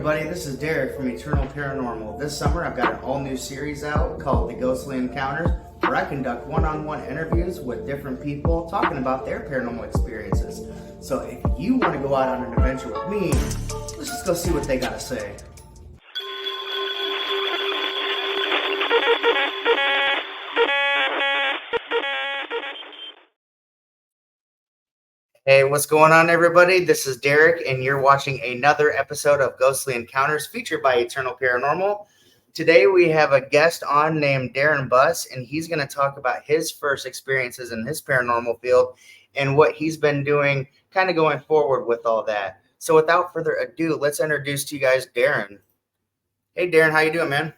everybody. This is Derek from Eternal Paranormal. This summer, I've got an all-new series out called The Ghostly Encounters, where I conduct one-on-one interviews with different people talking about their paranormal experiences. So if you want to go out on an adventure with me, let's just go see what they got to say. Hey, what's going on, everybody? This is Derek, and you're watching another episode of Ghostly Encounters featured by Eternal Paranormal. Today, we have a guest on named Darren Buss, and he's going to talk about his first experiences in his paranormal field and what he's been doing kind of going forward with all that. So without further ado, let's introduce to you guys Darren. Hey, Darren, how you doing, man?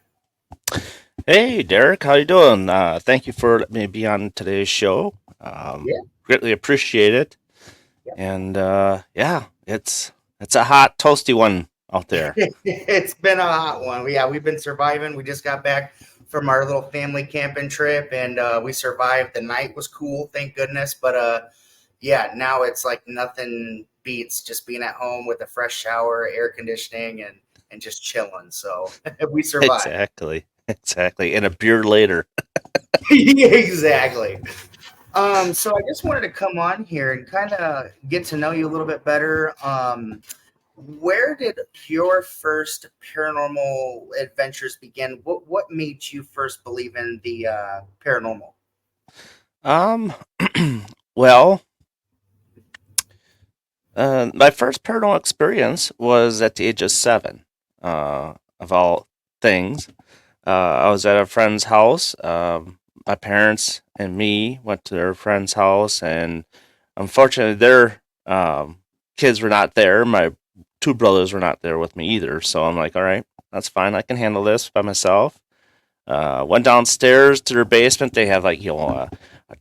Hey, Derek, how you doing? Thank you for letting me be on today's show. Yeah. Greatly appreciate it. Yeah. And yeah, it's a hot, toasty one out there. It's been a hot one. We've been surviving. We just got back from our little family camping trip, and we survived. The night was cool, thank goodness. But yeah, now it's like nothing beats just being at home with a fresh shower, air conditioning, and just chilling. So we survived. Exactly. And a beer later. Exactly. So I just wanted to come on here and kind of get to know you a little bit better. Where did your first paranormal adventures begin? What made you first believe in the paranormal? Um, well, my first paranormal experience was at the age of 7, of all things. I was at a friend's house. My parents and me went to their friend's house, and unfortunately, their kids were not there. My 2 brothers were not there with me either. So I'm like, all right, that's fine. I can handle this by myself. Went downstairs to their basement. They have like a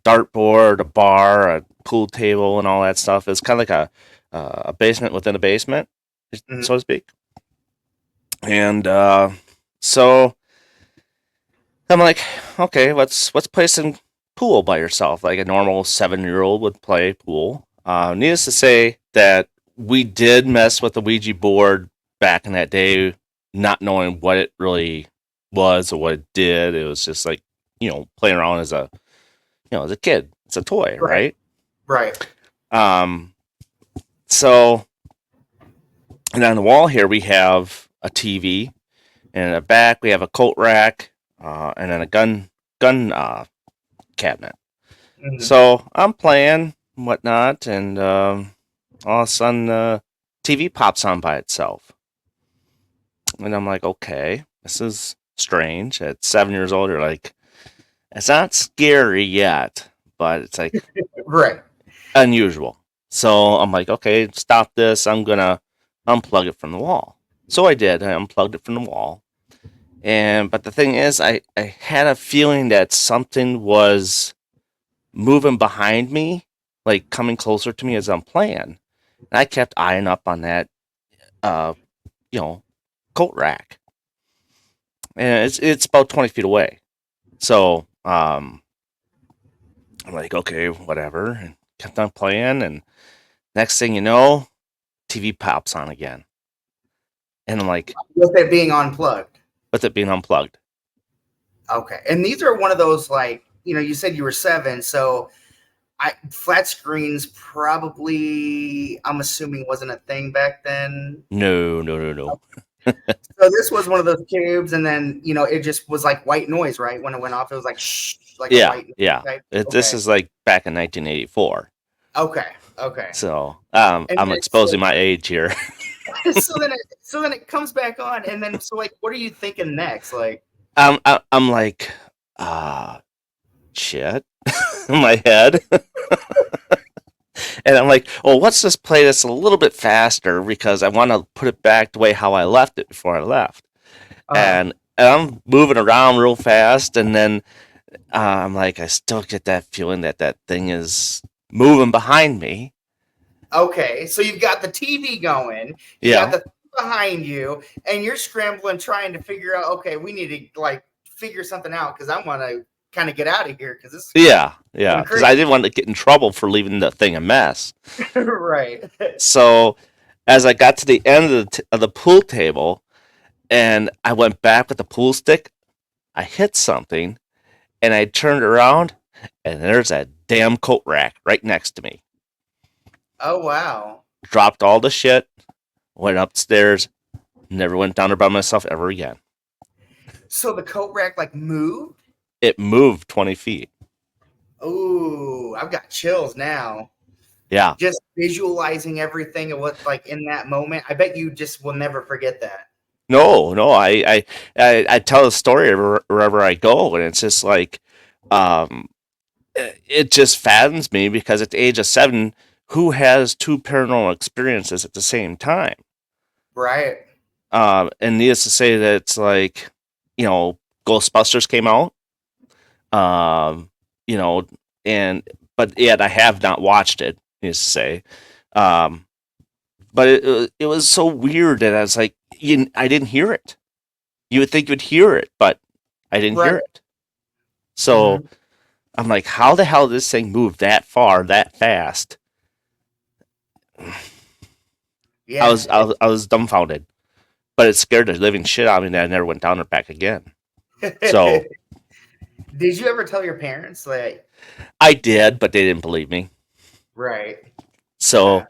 dartboard, a bar, a pool table, and all that stuff. It's kind of like a basement within a basement, so to speak. And so I'm like, okay, let's play some pool by yourself, like a normal 7-year-old would play pool. Needless to say that we did mess with the Ouija board back in that day, not knowing what it really was or what it did. It was just like, playing around as a kid. It's a toy, right? Right. So, and on the wall here we have a TV, and in the back we have a coat rack, and then a gun cabinet. Mm-hmm. So I'm playing and whatnot, and all of a sudden the TV pops on by itself. And I'm like, okay, this is strange. At 7 years old, you're like, it's not scary yet, but it's like Right. unusual. So I'm like, okay, stop this. I'm going to unplug it from the wall. So I did. I unplugged it from the wall. But the thing is, I had a feeling that something was moving behind me, like coming closer to me as I'm playing. And I kept eyeing up on that, coat rack. And it's about 20 feet away. So I'm like, okay, whatever. And kept on playing. And next thing you know, TV pops on again. And I'm like, with it being unplugged. With it being unplugged. Okay. And these are one of those, like, you said you were 7, so flat screens probably, I'm assuming, wasn't a thing back then. No. So this was one of those tubes, and then it just was like white noise, right? When it went off, it was like shh, like a white noise type. This is like back in 1984. Okay. So I'm exposing my age here. so then it comes back on, and then so like, what are you thinking next? Like, I'm like, shit, in my head. And I'm like, well, let's just play this a little bit faster because I want to put it back the way how I left it before I left. And I'm moving around real fast, and then I'm like, I still get that feeling that thing is moving behind me. Okay, so you've got the TV going, you got the behind you, and you're scrambling trying to figure out, okay, we need to like figure something out because I want to kind of get out of here because this is because I didn't want to get in trouble for leaving the thing a mess. Right. So as I got to the end of the pool table and I went back with the pool stick, I hit something and I turned around and there's a damn coat rack right next to me. Oh wow. Dropped all the shit, went upstairs, never went down there by myself ever again. So the coat rack like moved? It moved 20 feet. Ooh, I've got chills now. Yeah. Just visualizing everything and what like in that moment. I bet you just will never forget that. No, no. I tell the story wherever I go, and it's just like, um, it just fathens me because at the age of 7, who has two paranormal experiences at the same time? Right. And needless to say that it's like, you know, Ghostbusters came out, um, you know, and but yet I have not watched it. Needless to say, um, but it was so weird that I was like, I didn't hear it. You would think you'd hear it, but I didn't Right. hear it. So Hmm. I'm like, how the hell did this thing move that far, that fast? Yeah. I was dumbfounded, but it scared the living shit out of me that I never went down there back again. So Did you ever tell your parents like I did, but they didn't believe me. right? So Yeah.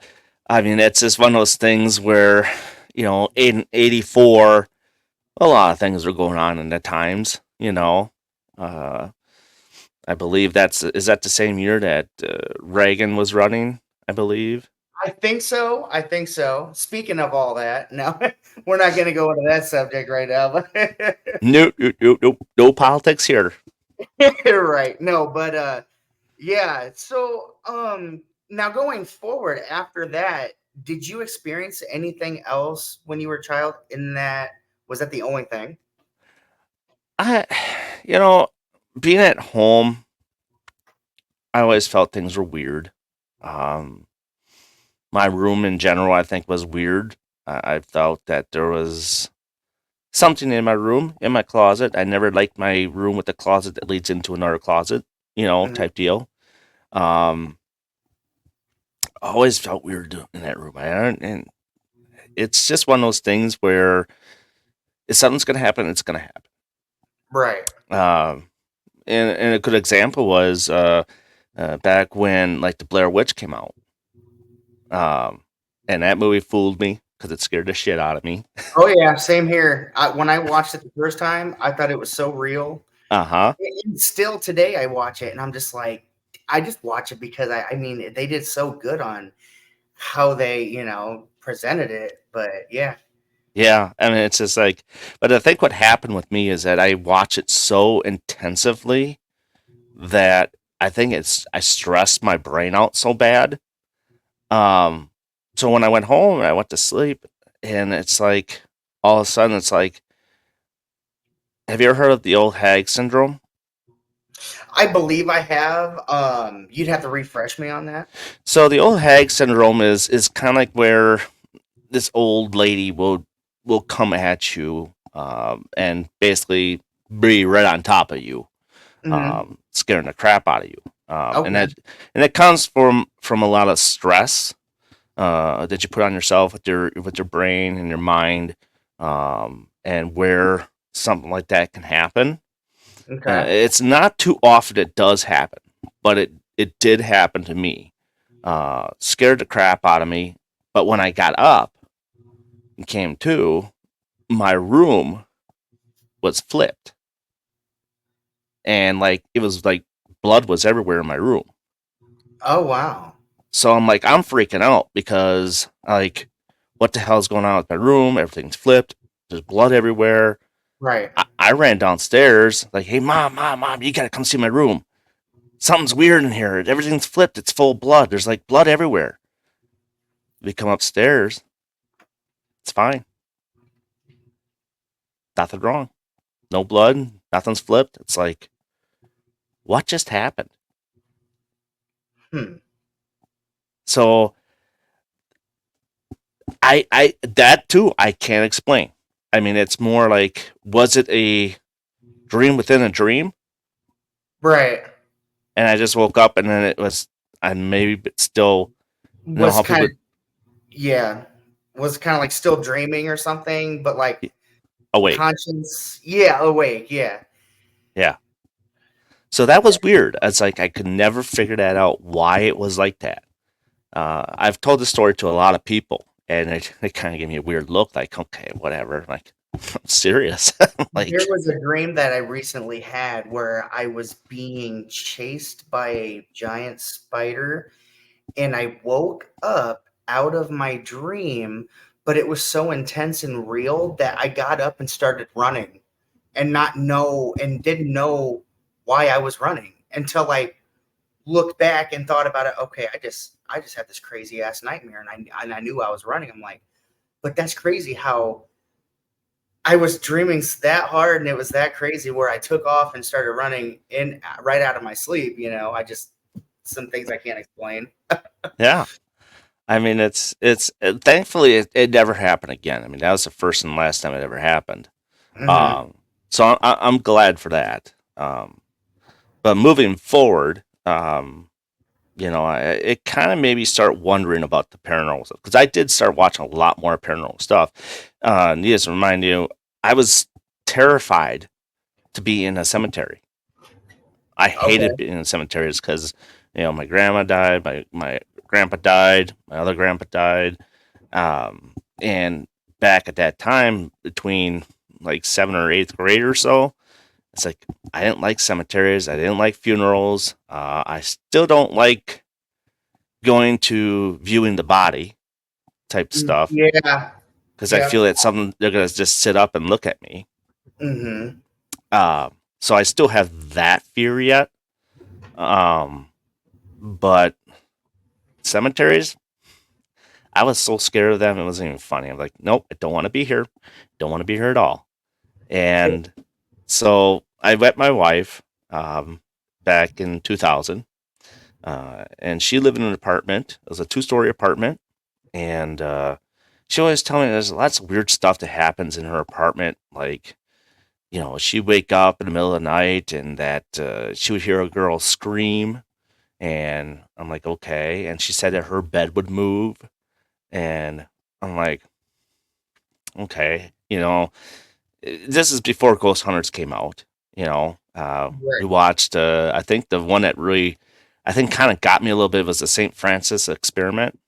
I mean, it's just one of those things where, in '84, a lot of things were going on in the times. Uh, I believe is that the same year that Reagan was running. I believe. I think so. I think so. Speaking of all that, no, we're not going to go into that subject right now. But Nope, nope, nope, nope, no politics here. right. No, but yeah. So now going forward after that, did you experience anything else when you were a child in that was that the only thing? I, you know, being at home, I always felt things were weird. Um, my room in general, I think, was weird. I felt that there was something in my room, in my closet. I never liked my room with a closet that leads into another closet, Mhm. type deal. Um, I always felt weird in that room. And it's just one of those things where if something's going to happen, it's going to Right. happen. And a good example was back when like the Blair Witch came out. And that movie fooled me because it scared the shit out of me. Oh yeah, same here. When I watched it the first time, I thought it was so real. Uh huh. And still today, I watch it and I'm just like, I just watch it because I mean, they did so good on how they, presented it. But yeah, Yeah, I mean it's just like, but I think what happened with me is that I watch it so intensively that I think I stressed my brain out so bad. Um, so when I went home and I went to sleep, and it's like all of a sudden it's like, have you ever heard of the old hag syndrome? I believe I have. You'd have to refresh me on that. So the old hag syndrome is kind of like where this old lady will come at you, and basically be right on top of you, Hmm. scaring the crap out of you. And Okay. that comes from a lot of stress that you put on yourself with your brain and your mind, and where something like that can happen. Okay. It's not too often it does happen, but it did happen to me. Scared the crap out of me. But when I got up and came to, my room was flipped, and like it was like blood was everywhere in my room. Oh wow. So I'm like, I'm freaking out because like, what the hell's going on with my room? Everything's flipped. There's blood everywhere. Right. I ran downstairs like, hey, mom, you gotta come see my room. Something's weird in here. Everything's flipped. It's full of blood. There's like blood everywhere. We come upstairs. It's fine. Nothing wrong. No blood. Nothing's flipped. It's like, what just happened? Hmm. So that too, I can't explain. I mean, it's more like, was it a dream within a dream? Right. And I just woke up and maybe still, Was how kind people, of yeah. was kind of like still dreaming or something, but like Awake. conscience. Yeah, awake. Yeah. Yeah. So that was weird. It's like I could never figure that out why it was like that. I've told the story to a lot of people, and they kind of give me a weird look, like, okay, whatever. Like, I'm serious. There Like, was a dream that I recently had where I was being chased by a giant spider, and I woke up out of my dream, but it was so intense and real that I got up and started running and didn't know why I was running until I looked back and thought about it. Okay, I just had this crazy ass nightmare, and I knew I was running. I'm like, but that's crazy how I was dreaming that hard and it was that crazy where I took off and started running in right out of my sleep. I just some things I can't explain. yeah. I mean, thankfully it never happened again. I mean, that was the first and last time it ever happened. Hmm. So I'm glad for that. But moving forward, it kind of made me start wondering about the paranormal stuff because I did start watching a lot more paranormal stuff. Needless to remind you, I was terrified to be in a cemetery. I hated Okay. being in cemeteries because, my grandma died, my grandpa died, my other grandpa died. And back at that time, between like 7th or 8th grade or so, it's like I didn't like cemeteries. I didn't like funerals. I still don't like going to viewing the body type stuff Yeah. because I Yep. feel that something they're gonna just sit up and look at me. Hmm. So I still have that fear yet. Um, but cemeteries, I was so scared of them, it wasn't even funny. I'm like, nope, I don't want to be here. Don't want to be here at all. And so I met my wife back in 2000, and she lived in an apartment. It was a 2-story apartment, and she always tell me there's lots of weird stuff that happens in her apartment. Like, she'd wake up in the middle of the night, and that she would hear a girl scream, and I'm like, okay. And she said that her bed would move, and I'm like, okay. This is before Ghost Hunters came out. We Right. watched. I think the one that really, I think, kind of got me a little bit was the St. Francis experiment.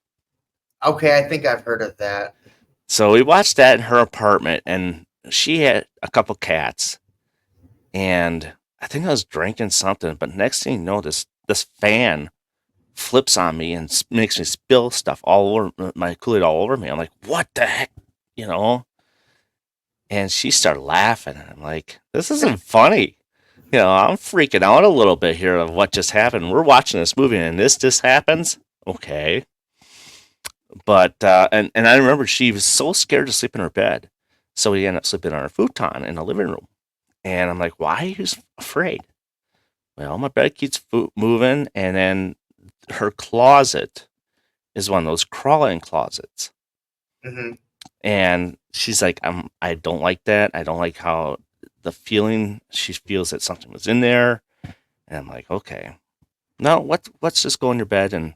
Okay, I think I've heard of that. So we watched that in her apartment, and she had a couple cats, and I think I was drinking something. But next thing you know, this fan flips on me and makes me spill stuff all over my Kool-Aid all over me. I'm like, what the heck, you know? And she started laughing, and I'm like, this isn't funny. I'm freaking out a little bit here of what just happened. We're watching this movie, and this just happens. Okay, but and I remember she was so scared to sleep in her bed, so we ended up sleeping on her futon in the living room. And I'm like, why are you afraid? Well, my bed keeps moving, and then her closet is one of those crawl-in closets. Hmm. And she's like, I don't like that. I don't like how the feeling she feels that something was in there. And I'm like, okay, no, let's just go in your bed and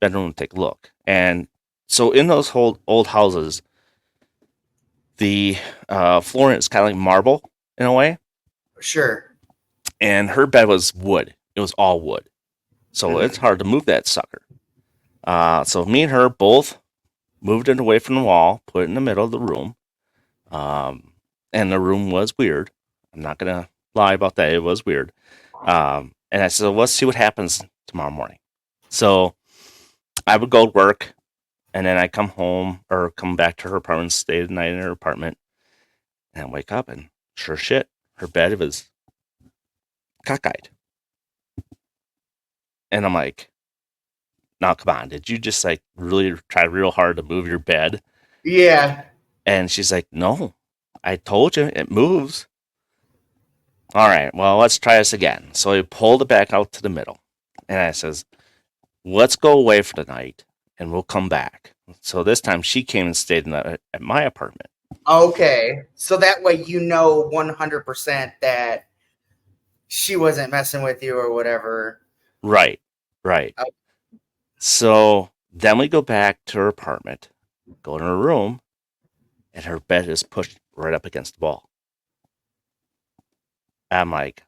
bedroom and take a look. And so in those old houses, the flooring is kind of like marble in a way, Sure. and her bed was wood. It was all wood, so it's Hmm. hard to move that sucker. So me and her both moved it away from the wall, put it in the middle of the room, um, and the room was weird. I'm not gonna lie about that; it was weird. And I said, well, let's see what happens tomorrow morning. So I would go to work, and then I come home or come back to her apartment, stay the night in her apartment, and I wake up and sure shit, her bed was cockeyed. And I'm like, now come on, did you just like really try real hard to move your bed? Yeah. And she's like, no, I told you it moves. All right, well, let's try this again. So I pulled it back out to the middle, and I says, let's go away for the night and we'll come back. So this time she came and stayed at my apartment. Okay. So that way 100% that she wasn't messing with you or whatever. Right, right. Oh, So then we go back to her apartment, Go in her room, and her bed is pushed right up against the wall. I'm like,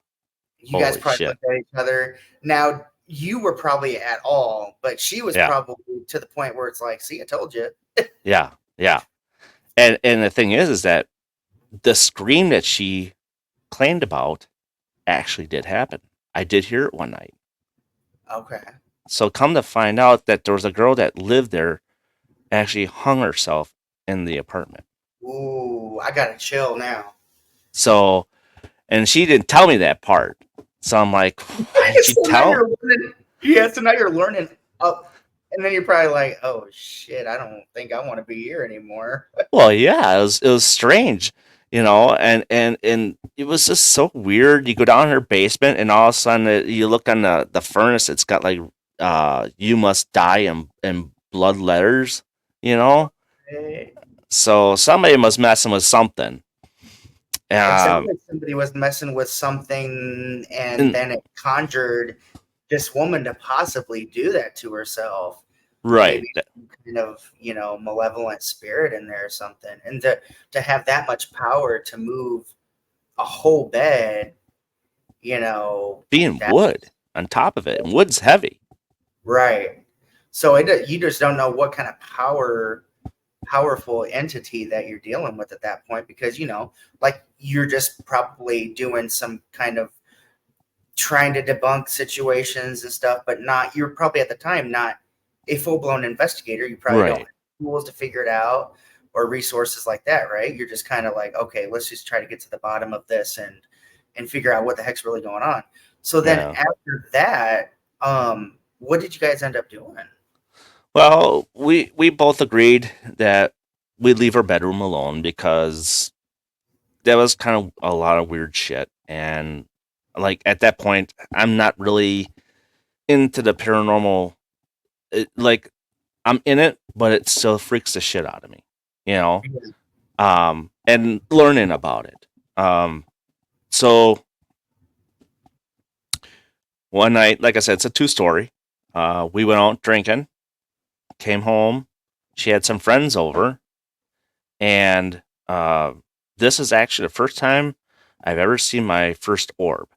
You guys holy probably shit. looked at each other. Now you were probably at all, but she was Yeah, probably to the point where it's like, see, I told you. yeah, yeah. And the thing is that the scream that she claimed about actually did happen. I did hear it one night. Okay. So come to find out that there was a girl that lived there actually hung herself in the apartment. Ooh, I got to chill now. So, and she didn't tell me that part. So I'm like, why didn't you So now tell? you're learning. Yeah, so now you're learning. And then you're probably like, oh shit, I don't think I want to be here anymore. Well, yeah, it was strange, and it was just so weird. You go down in her basement, and all of a sudden, you look on the furnace. It's got like, "You must die" in blood letters, you know. Eh, So somebody was messing with something. It sounds Um, like somebody was messing with something, and and then it conjured this woman to possibly do that to herself. right, Maybe some kind of malevolent spirit in there or something, and to have that much power to move a whole bed, you know being that wood on top of it, and wood's heavy. right. So you just don't know what kind of powerful entity that you're dealing with at that point, because like you're just probably doing some kind of trying to debunk situations and stuff, but not you're probably at the time not a full-blown investigator. You probably don't Right. have tools to figure it out or resources like that, right? You're just kind of like, okay, let's just try to get to the bottom of this and figure out what the heck's really going on. So then Yeah. after that, what did you guys end up doing? Well, we both agreed that we'd leave our bedroom alone because that was kind of a lot of weird shit. And like at that point, I'm not really into the paranormal. Like I'm in it, but it still freaks the shit out of me, you know. And learning about it. So one night, like I said, it's a two-story. We went out drinking, came home. She had some friends over, and this is actually the first time I've ever seen my first orb.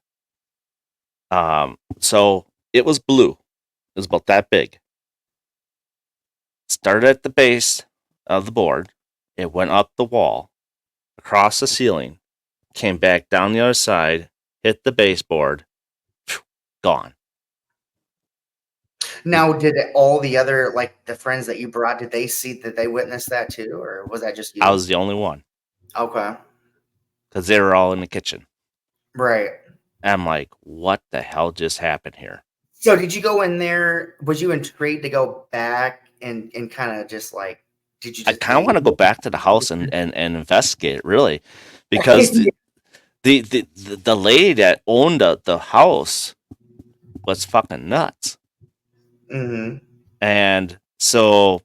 So it was blue. It was about that big. Started at the base of the board. It went up the wall, across the ceiling, came back down the other side, hit the baseboard, gone. Now, did all the other, like the friends that you brought, did they see that they witnessed that too, or was that just I you? was the only one Okay, because they were all in the kitchen. right. And I'm like, what the hell just happened here? So did you go in there? Was you intrigued to go back and kind of just like, did you I just kind of want believe to go back to the house and investigate it, really, because it? the lady that owned the house was fucking nuts. Hmm. And so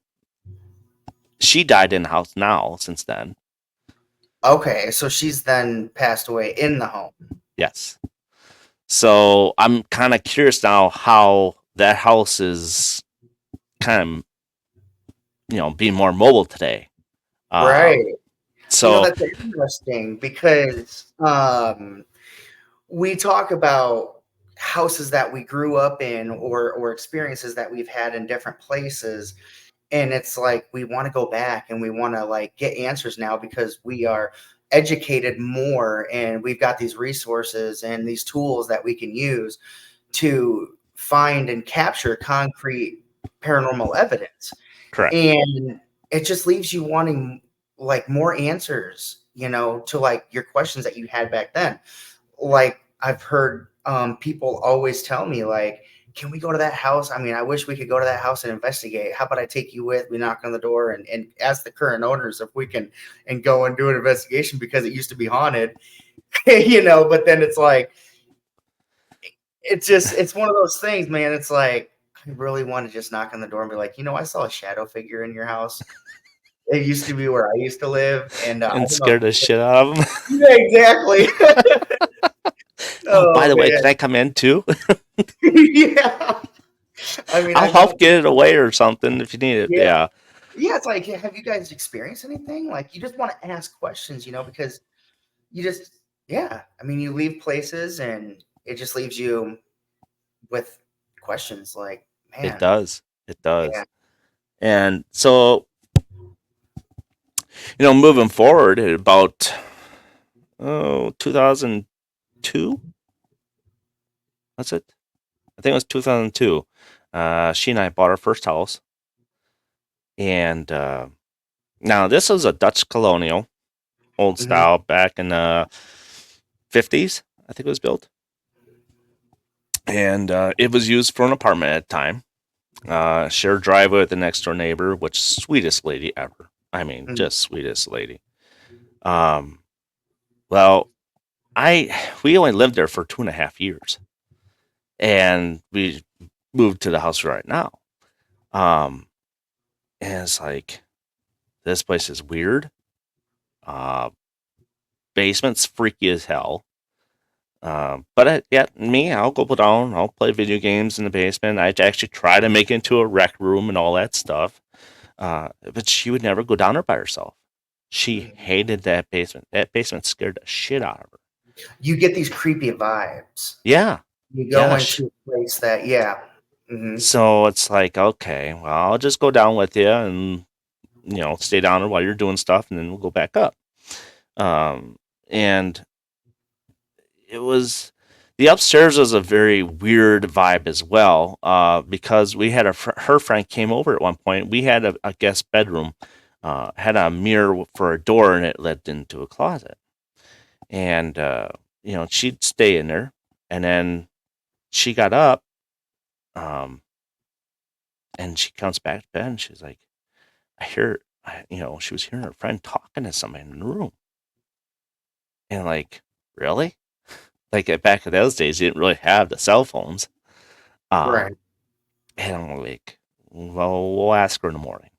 she died in the house now since then. Okay, so she's then passed away in the home. Yes. So I'm kind of curious now how that house is kind of, being more mobile today. Right. So That's interesting because we talk about houses that we grew up in or experiences that we've had in different places, and it's like we want to go back and we want to like get answers now because we are educated more and we've got these resources and these tools that we can use to find and capture concrete paranormal evidence. correct. And it just leaves you wanting like more answers, to like your questions that you had back then. Like I've heard people always tell me like, can we go to that house? I mean, I wish we could go to that house and investigate. How about I take you with? We knock on the door and ask the current owners if we can and go and do an investigation because it used to be haunted, but then it's like, it's one of those things, man. It's like, I really want to just knock on the door and be like, I saw a shadow figure in your house. It used to be where I used to live. And I And don't know. scared the shit out of them. Yeah, exactly. Oh, by Oh the way, man. can I come in too? Yeah. I mean, I'll I know. help get it away or something if you need it. Yeah. Yeah. Yeah, it's like, have you guys experienced anything? Like, you just want to ask questions, because you just, yeah. I mean, you leave places and it just leaves you with questions like, It man, does. It does. yeah. And so, moving forward at about 2002, that's it. I think it was 2002. She and I bought our first house, and now this was a Dutch colonial, old Hmm. style, back in the 50s. I think it was built, and it was used for an apartment at the time. Shared driveway with the next door neighbor, which sweetest lady ever. I mean, Hmm. just sweetest lady. Um, well, I we only lived there for 2.5 years, and we moved to the house right now. Um, and it's like this place is weird. Uh, Basement's freaky as hell. Me, I'll go down. I'll play video games in the basement. I actually try to make it into a rec room and all that stuff. But she would never go down there by herself. She Hmm. hated that basement. That basement scared the shit out of her. You get these creepy vibes. Yeah, You go yeah. into a place that, yeah. Hmm. So it's like, okay, well, I'll just go down with you and stay down there while you're doing stuff, and then we'll go back up. And it was the upstairs was a very weird vibe as well, because we had her friend came over at one point. We had a guest bedroom, had a mirror for a door, and it led into a closet. And she'd stay in there, and then she got up, um, and she comes back to bed, and she's like, I hear, she was hearing her friend talking to somebody in the room, and like, really? Like back in those days, you didn't really have the cell phones. Right. Um, and I'm like, well, we'll ask her in the morning.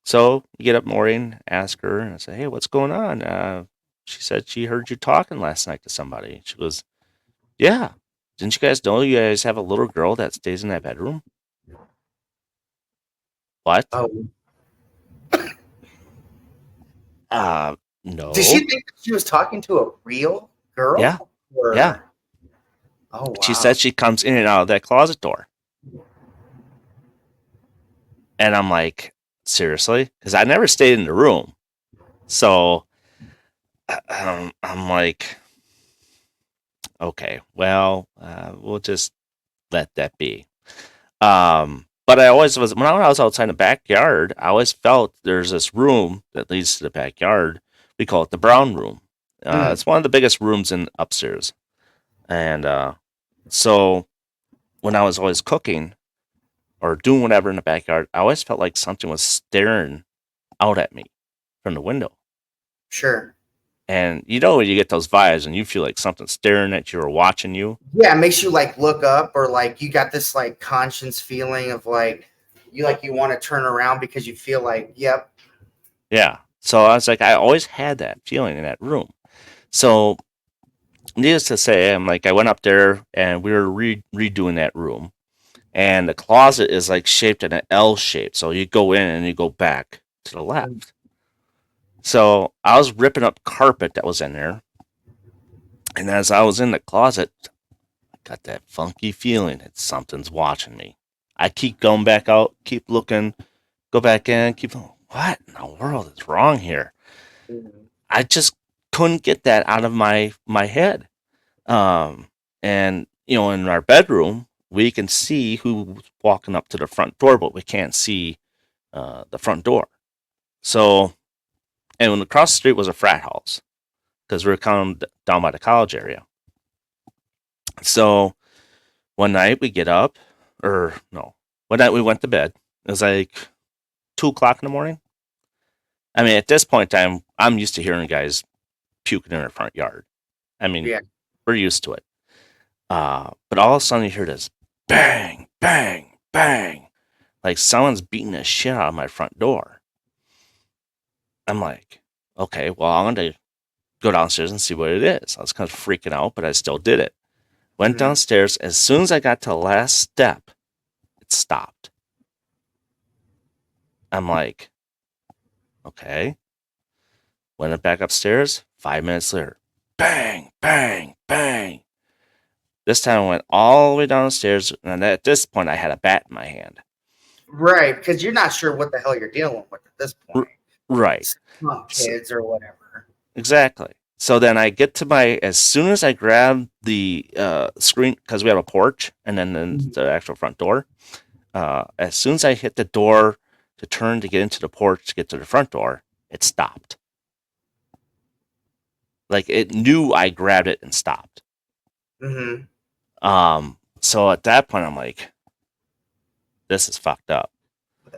So you get up in the morning, ask her, and I say, hey, what's going on? She said she heard you talking last night to somebody. She goes, yeah. Didn't you guys know you guys have a little girl that stays in that bedroom? What? Oh, Uh, did she no. think that she was talking to a real Yeah. girl? Yeah. Or, oh, She said wow. she comes in and out of that closet door. And I'm like, seriously? Because I never stayed in the room. So I'm like, okay, well, we'll just let that be. But I always was when I was outside in the backyard. I always felt there's this room that leads to the backyard. We call it the brown room. Mm, It's one of the biggest rooms in upstairs, and so when I was always cooking or doing whatever in the backyard, I always felt like something was staring out at me from the window. sure. And when you get those vibes and you feel like something's staring at you or watching you. Yeah, it makes you like look up, or like you got this like conscience feeling of like you want to turn around because you feel like, yep. Yeah. So I was like, I always had that feeling in that room. So needless to say, I went up there and we were redoing that room, and the closet is like shaped in an L shape. So you go in and you go back to the Mm, left. So I was ripping up carpet that was in there, and as I was in the closet, I got that funky feeling that something's watching me. I keep going back out, keep looking, go back in, keep going. What in the world is wrong here? mm, I just couldn't get that out of my head. Um, and in our bedroom, we can see who's walking up to the front door, but we can't see the front door. So, and when across the street was a frat house because we were kind of down by the college area. So one night we get up, or no, one night we went to bed. It was like 2 o'clock in the morning. I mean, at this point in time, I'm used to hearing guys puking in our front yard. I mean, yeah. we're used to it. But all of a sudden you hear this bang, bang, bang, like someone's beating the shit out of my front door. I'm like, okay, well, I'm going to go downstairs and see what it is. I was kind of freaking out, but I still did it. Went Hmm. downstairs. As soon as I got to the last step, it stopped. I'm like, okay. Went back upstairs. 5 minutes later, bang, bang, bang. This time I went all the way down the stairs, and at this point, I had a bat in my hand. Right, because you're not sure what the hell you're dealing with at this point. Right. Some kids or whatever. Exactly. So then I get to as soon as I grab the screen, because we have a porch and then the actual front door, as soon as I hit the door to turn to get into the porch to get to the front door, it stopped. Like it knew I grabbed it and stopped. Mm-hmm. So at that point, I'm like, this is fucked up.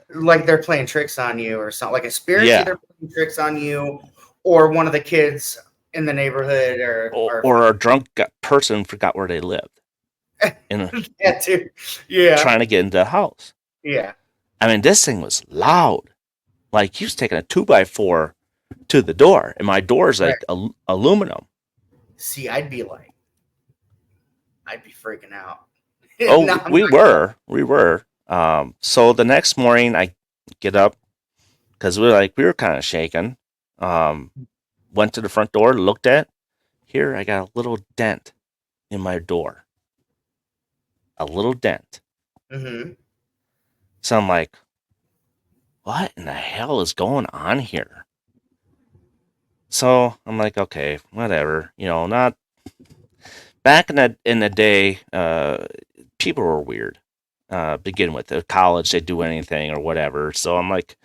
Like they're playing tricks on you or something. Like a spirit's Yeah. either playing tricks on you or one of the kids in the neighborhood Or a drunk person forgot where they lived. Yeah, too. Yeah. Trying to get into the house. Yeah. I mean, this thing was loud. Like he was taking a 2x4 to the door, and my door is like aluminum. See, I'd be freaking out. Oh, No, we were. So the next morning I get up because we were kind of shaken. Went to the front door, looked at. Here, I got a little dent in my door. A little dent. Mm-hmm. So I'm like, what in the hell is going on here? So I'm like, okay, whatever. Not back in the day. People were weird. Begin with at college, they do anything or whatever. So I'm like,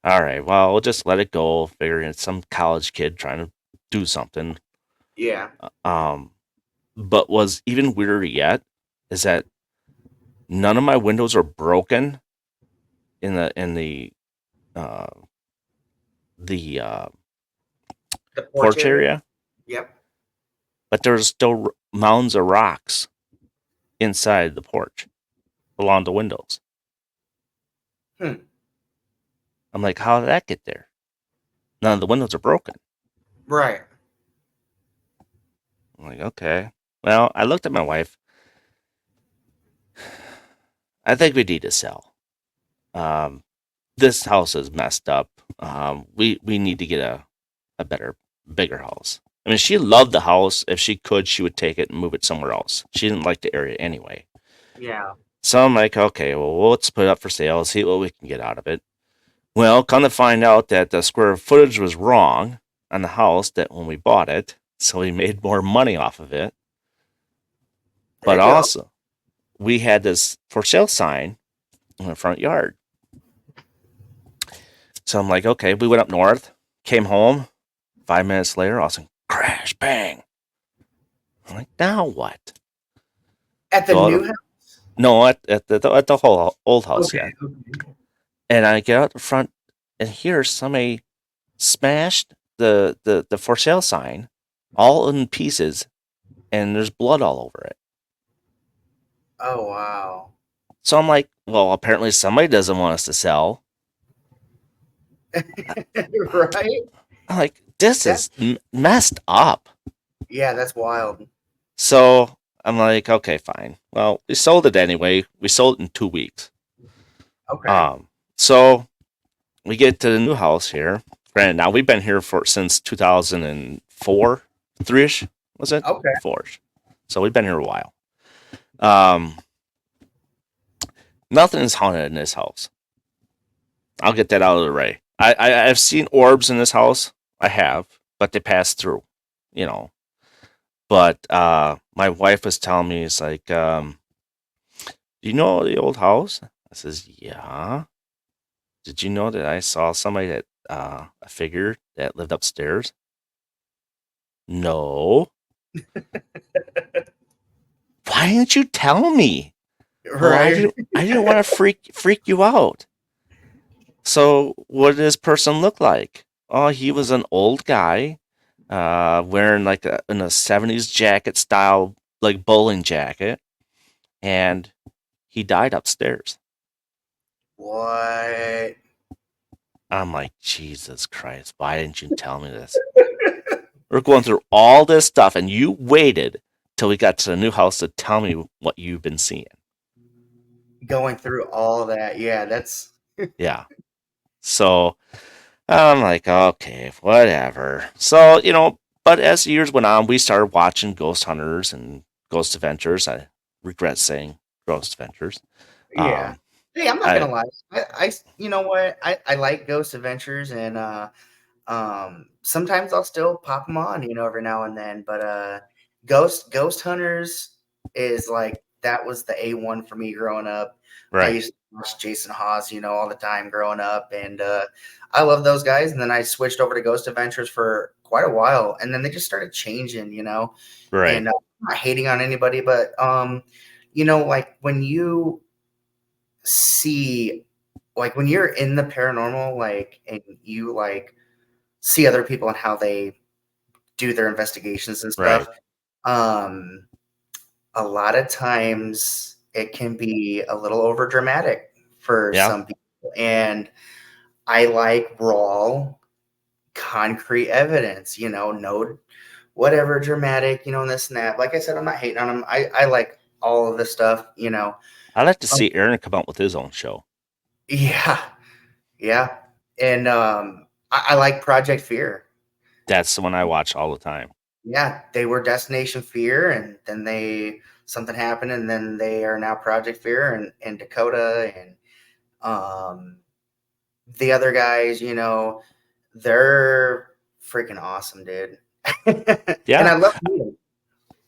all right, well, we'll just let it go. Figuring it's some college kid trying to do something. Yeah. But was even weirder yet is that none of my windows are broken in the uh, The porch area, Yep. but there's still mounds of rocks inside the porch along the windows. I'm like, how did that get there? None of the windows are broken. Right. I'm like, okay. Well, I looked at my wife. I think we need to sell. This house is messed up. We need to get a better, bigger house. I mean, she loved the house. If she could, she would take it and move it somewhere else. She didn't like the area anyway. Yeah. So I'm like, okay, well, let's put it up for sale, see what we can get out of it. Well, come to find out that the square footage was wrong on the house that when we bought it, so we made more money off of it. There But you go. also, we had this for sale sign in the front yard. So I'm like, okay, we went up north, came home. 5 minutes later, all of a sudden, crash, bang. I'm like, now what? At the new house? No, at the whole old house, Okay. yeah. And I get out the front, and here somebody smashed the for sale sign all in pieces, and there's blood all over it. Oh, wow. So I'm like, well, apparently somebody doesn't want us to sell. Right? I'm like, this is messed up. Yeah, that's wild. So I'm like, okay, fine. Well, we sold it anyway. We sold it in 2 weeks. Okay. So we get to the new house here. Granted, now we've been here since 2004, 3ish, was it? Okay. 4ish. So we've been here a while. Nothing is haunted in this house. I'll get that out of the way. I've seen orbs in this house. I have, but they pass through, you know. But my wife was telling me, it's like, do you know the old house? I says, yeah. Did you know that I saw somebody that a figure that lived upstairs? No. Why didn't you tell me? Well, Right. I didn't want to freak you out. So what did this person look like? Oh, he was an old guy, wearing like in a 70s jacket style, like bowling jacket, and he died upstairs. What? I'm like, Jesus Christ, why didn't you tell me this? We're going through all this stuff, and you waited till we got to the new house to tell me what you've been seeing. Going through all that. Yeah, that's Yeah. So I'm like, okay, whatever. So, but as the years went on, we started watching Ghost Hunters and Ghost Adventures. I regret saying Ghost Adventures. Yeah. Um, Hey, I'm not I gonna lie. You know what? I like Ghost Adventures, and sometimes I'll still pop them on, every now and then. But Ghost Hunters is like that was the A1 for me growing up. I right, used to watch Jason Hawes, all the time growing up, and I love those guys. And then I switched over to Ghost Adventures for quite a while, and then they just started changing, right, And I'm not hating on anybody, but like when you see, like when you're in the paranormal, like and you like see other people and how they do their investigations and right. stuff. Um, a lot of times it can be a little over dramatic for Yeah, some people. And I like raw, concrete evidence, no whatever dramatic, and this and that. Like I said, I'm not hating on them. I like all of this stuff. I'd like to Um, see Aaron come out with his own show. yeah, yeah. And I like Project Fear. That's the one I watch all the time. Yeah, they were Destination Fear, and then something happened, and then they are now Project Fear and Dakota and um the other guys. They're freaking awesome, dude. And Yeah, I love them.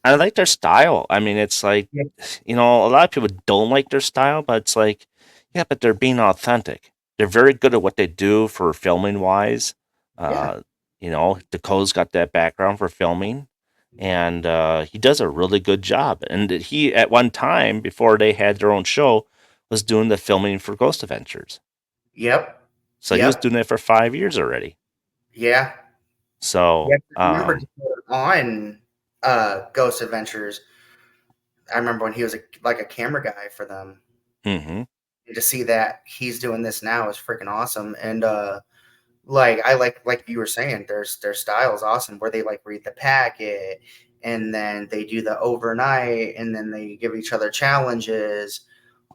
I like their style. I mean, it's like, Yeah, a lot of people don't like their style, but it's like, yeah, but they're being authentic. They're very good at what they do for filming wise. yeah, Uh, Dakota's got that background for filming, and he does a really good job. And he, at one time, before they had their own show, was doing the filming for Ghost Adventures. yep, So he was yep, doing it for 5 years already. yeah, yeah. So, I remember Dakota on Ghost Adventures. I remember when he was like a camera guy for them. mhm. And to see that he's doing this now is freaking awesome. And like I like you were saying, their style is awesome where they like read the packet and then they do the overnight and then they give each other challenges.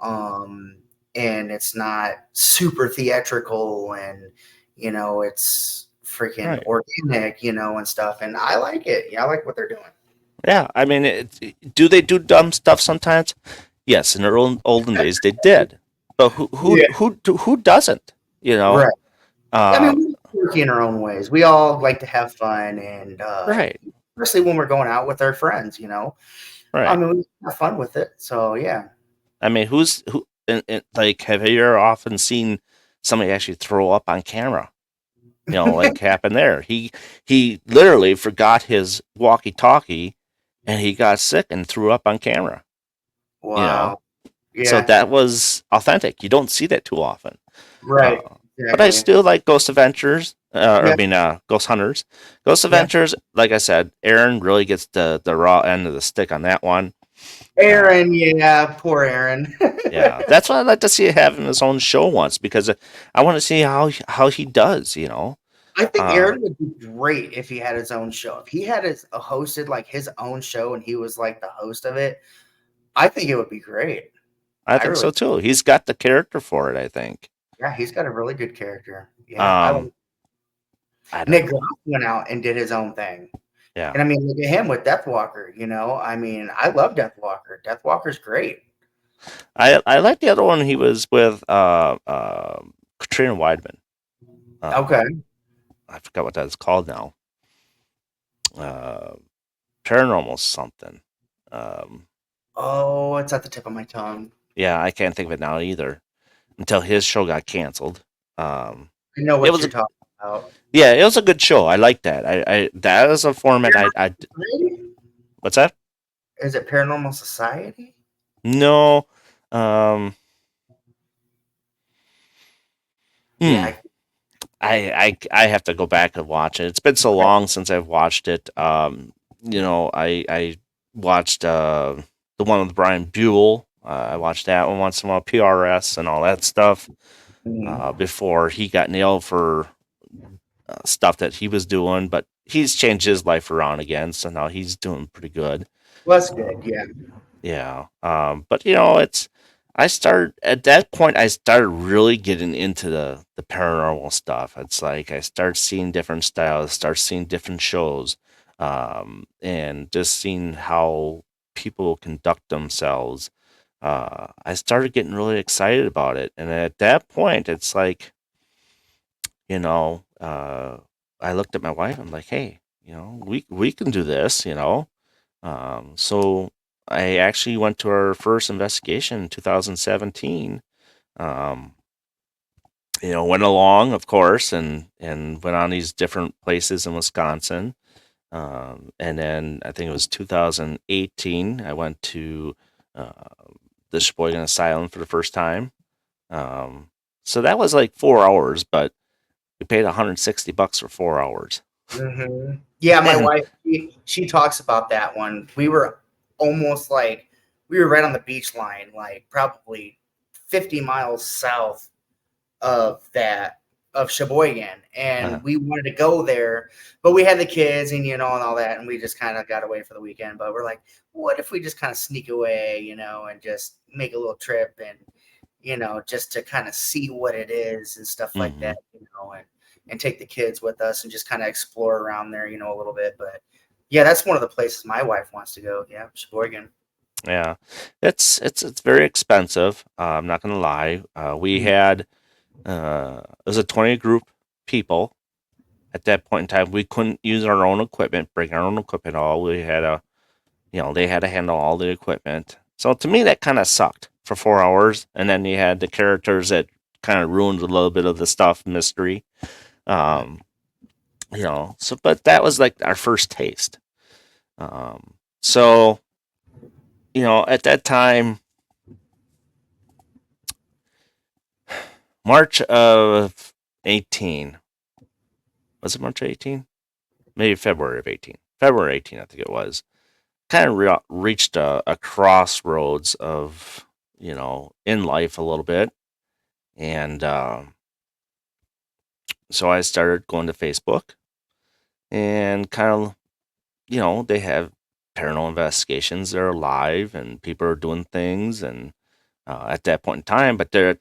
Um and it's not super theatrical and it's freaking Right. organic, and stuff. And I like it. Yeah, I like what they're doing. Yeah, I mean, do they do dumb stuff sometimes? Yes, in the olden days they did, but Yeah. who doesn't? You know, Right. I uh, mean, we're quirky in our own ways. We all like to have fun and right, especially when we're going out with our friends. I right. mean, we have fun with it. So yeah. I mean, who? Like, have you ever often seen somebody actually throw up on camera? Like happened there. He literally forgot his walkie-talkie, and he got sick and threw up on camera. You know, Wow. so Yeah. that was authentic. You don't see that too often. Right. But I Exactly. still like Ghost Adventures, or I Yeah. mean, Ghost Hunters. Ghost Yeah. Adventures, like I said, Aaron really gets the raw end of the stick on that one. Uh, Aaron. Yeah. Poor Aaron. yeah, that's why I'd like to see him have his own show once because I want to see how he does. I think Uh, Aaron would be great if he had his own show. If he had hosted like his own show and he was like the host of it, I think it would be great. I I think really, so too. He's got the character for it. I think. yeah, he's got a really good character. Yeah, Um, I don't Nick know. Groff went out and did his own thing. Yeah, And I mean, look at him with Deathwalker. I mean, I love Deathwalker. Deathwalker's great. I like the other one. He was with Katrina Weidman. Okay. I forgot what that's called now. Uh, Paranormal something. Um, Oh, it's at the tip of my tongue. yeah, I can't think of it now either. Until his show got canceled. Um, I know it what was you're talking about. yeah, it was a good show. I like that. I that is a format. I Paranormal Society? what's that? Is it Paranormal Society? No. Um, Yeah. hmm. I have to go back and watch it. It's been so long since I've watched it. I watched the one with Brian Buell. I watched that one once in a while, PRS and all that stuff. Mhm. Before he got nailed for stuff that he was doing, but he's changed his life around again, so now he's doing pretty good. Well, that's Uh, good. Yeah. yeah, but it's I started at that point. I started really getting into the paranormal stuff. It's like I started seeing different styles, start seeing different shows, and just seeing how people conduct themselves. I started getting really excited about it, and at that point, it's like you know, I looked at my wife. I'm like, hey, we can do this. So I actually went to our first investigation in 2017. Um, went along, of course, and went on these different places in Wisconsin. And then I think it was 2018. I went to uh, the Sheboygan Asylum for the first time. Um, so that was like 4 hours, but we paid $160 for 4 hours. Yeah, my And wife, she talks about that one. We were almost like we were right on the beach line, like probably 50 miles south of that of Sheboygan, uh, and we wanted to go there, but we had the kids and and all that, and we just kind of got away for the weekend. But we're like, what if we just kind of sneak away, and just make a little trip and just to kind of see what it is and stuff like mhm. that, and take the kids with us and just kind of explore around there, a little bit. But yeah, that's one of the places my wife wants to go. Yeah, Sheboygan. Yeah, it's very expensive. I'm not gonna lie. We Mhm. had it was a 20 group people at that point in time. We couldn't use our own equipment, bring our own equipment. All we had they had to handle all the equipment. So to me, that kind of sucked for 4 hours. And then you had the characters that kind of ruined a little bit of the stuff mystery. Um, so but that was like our first taste. So at that time, March of 18, was it March 18? Maybe February of 18. February 18, I think it was. Kind of reached a crossroads of, in life a little bit. And so I started going to Facebook and kind of, they have paranormal investigations. They're live and people are doing things. And at that point in time, but there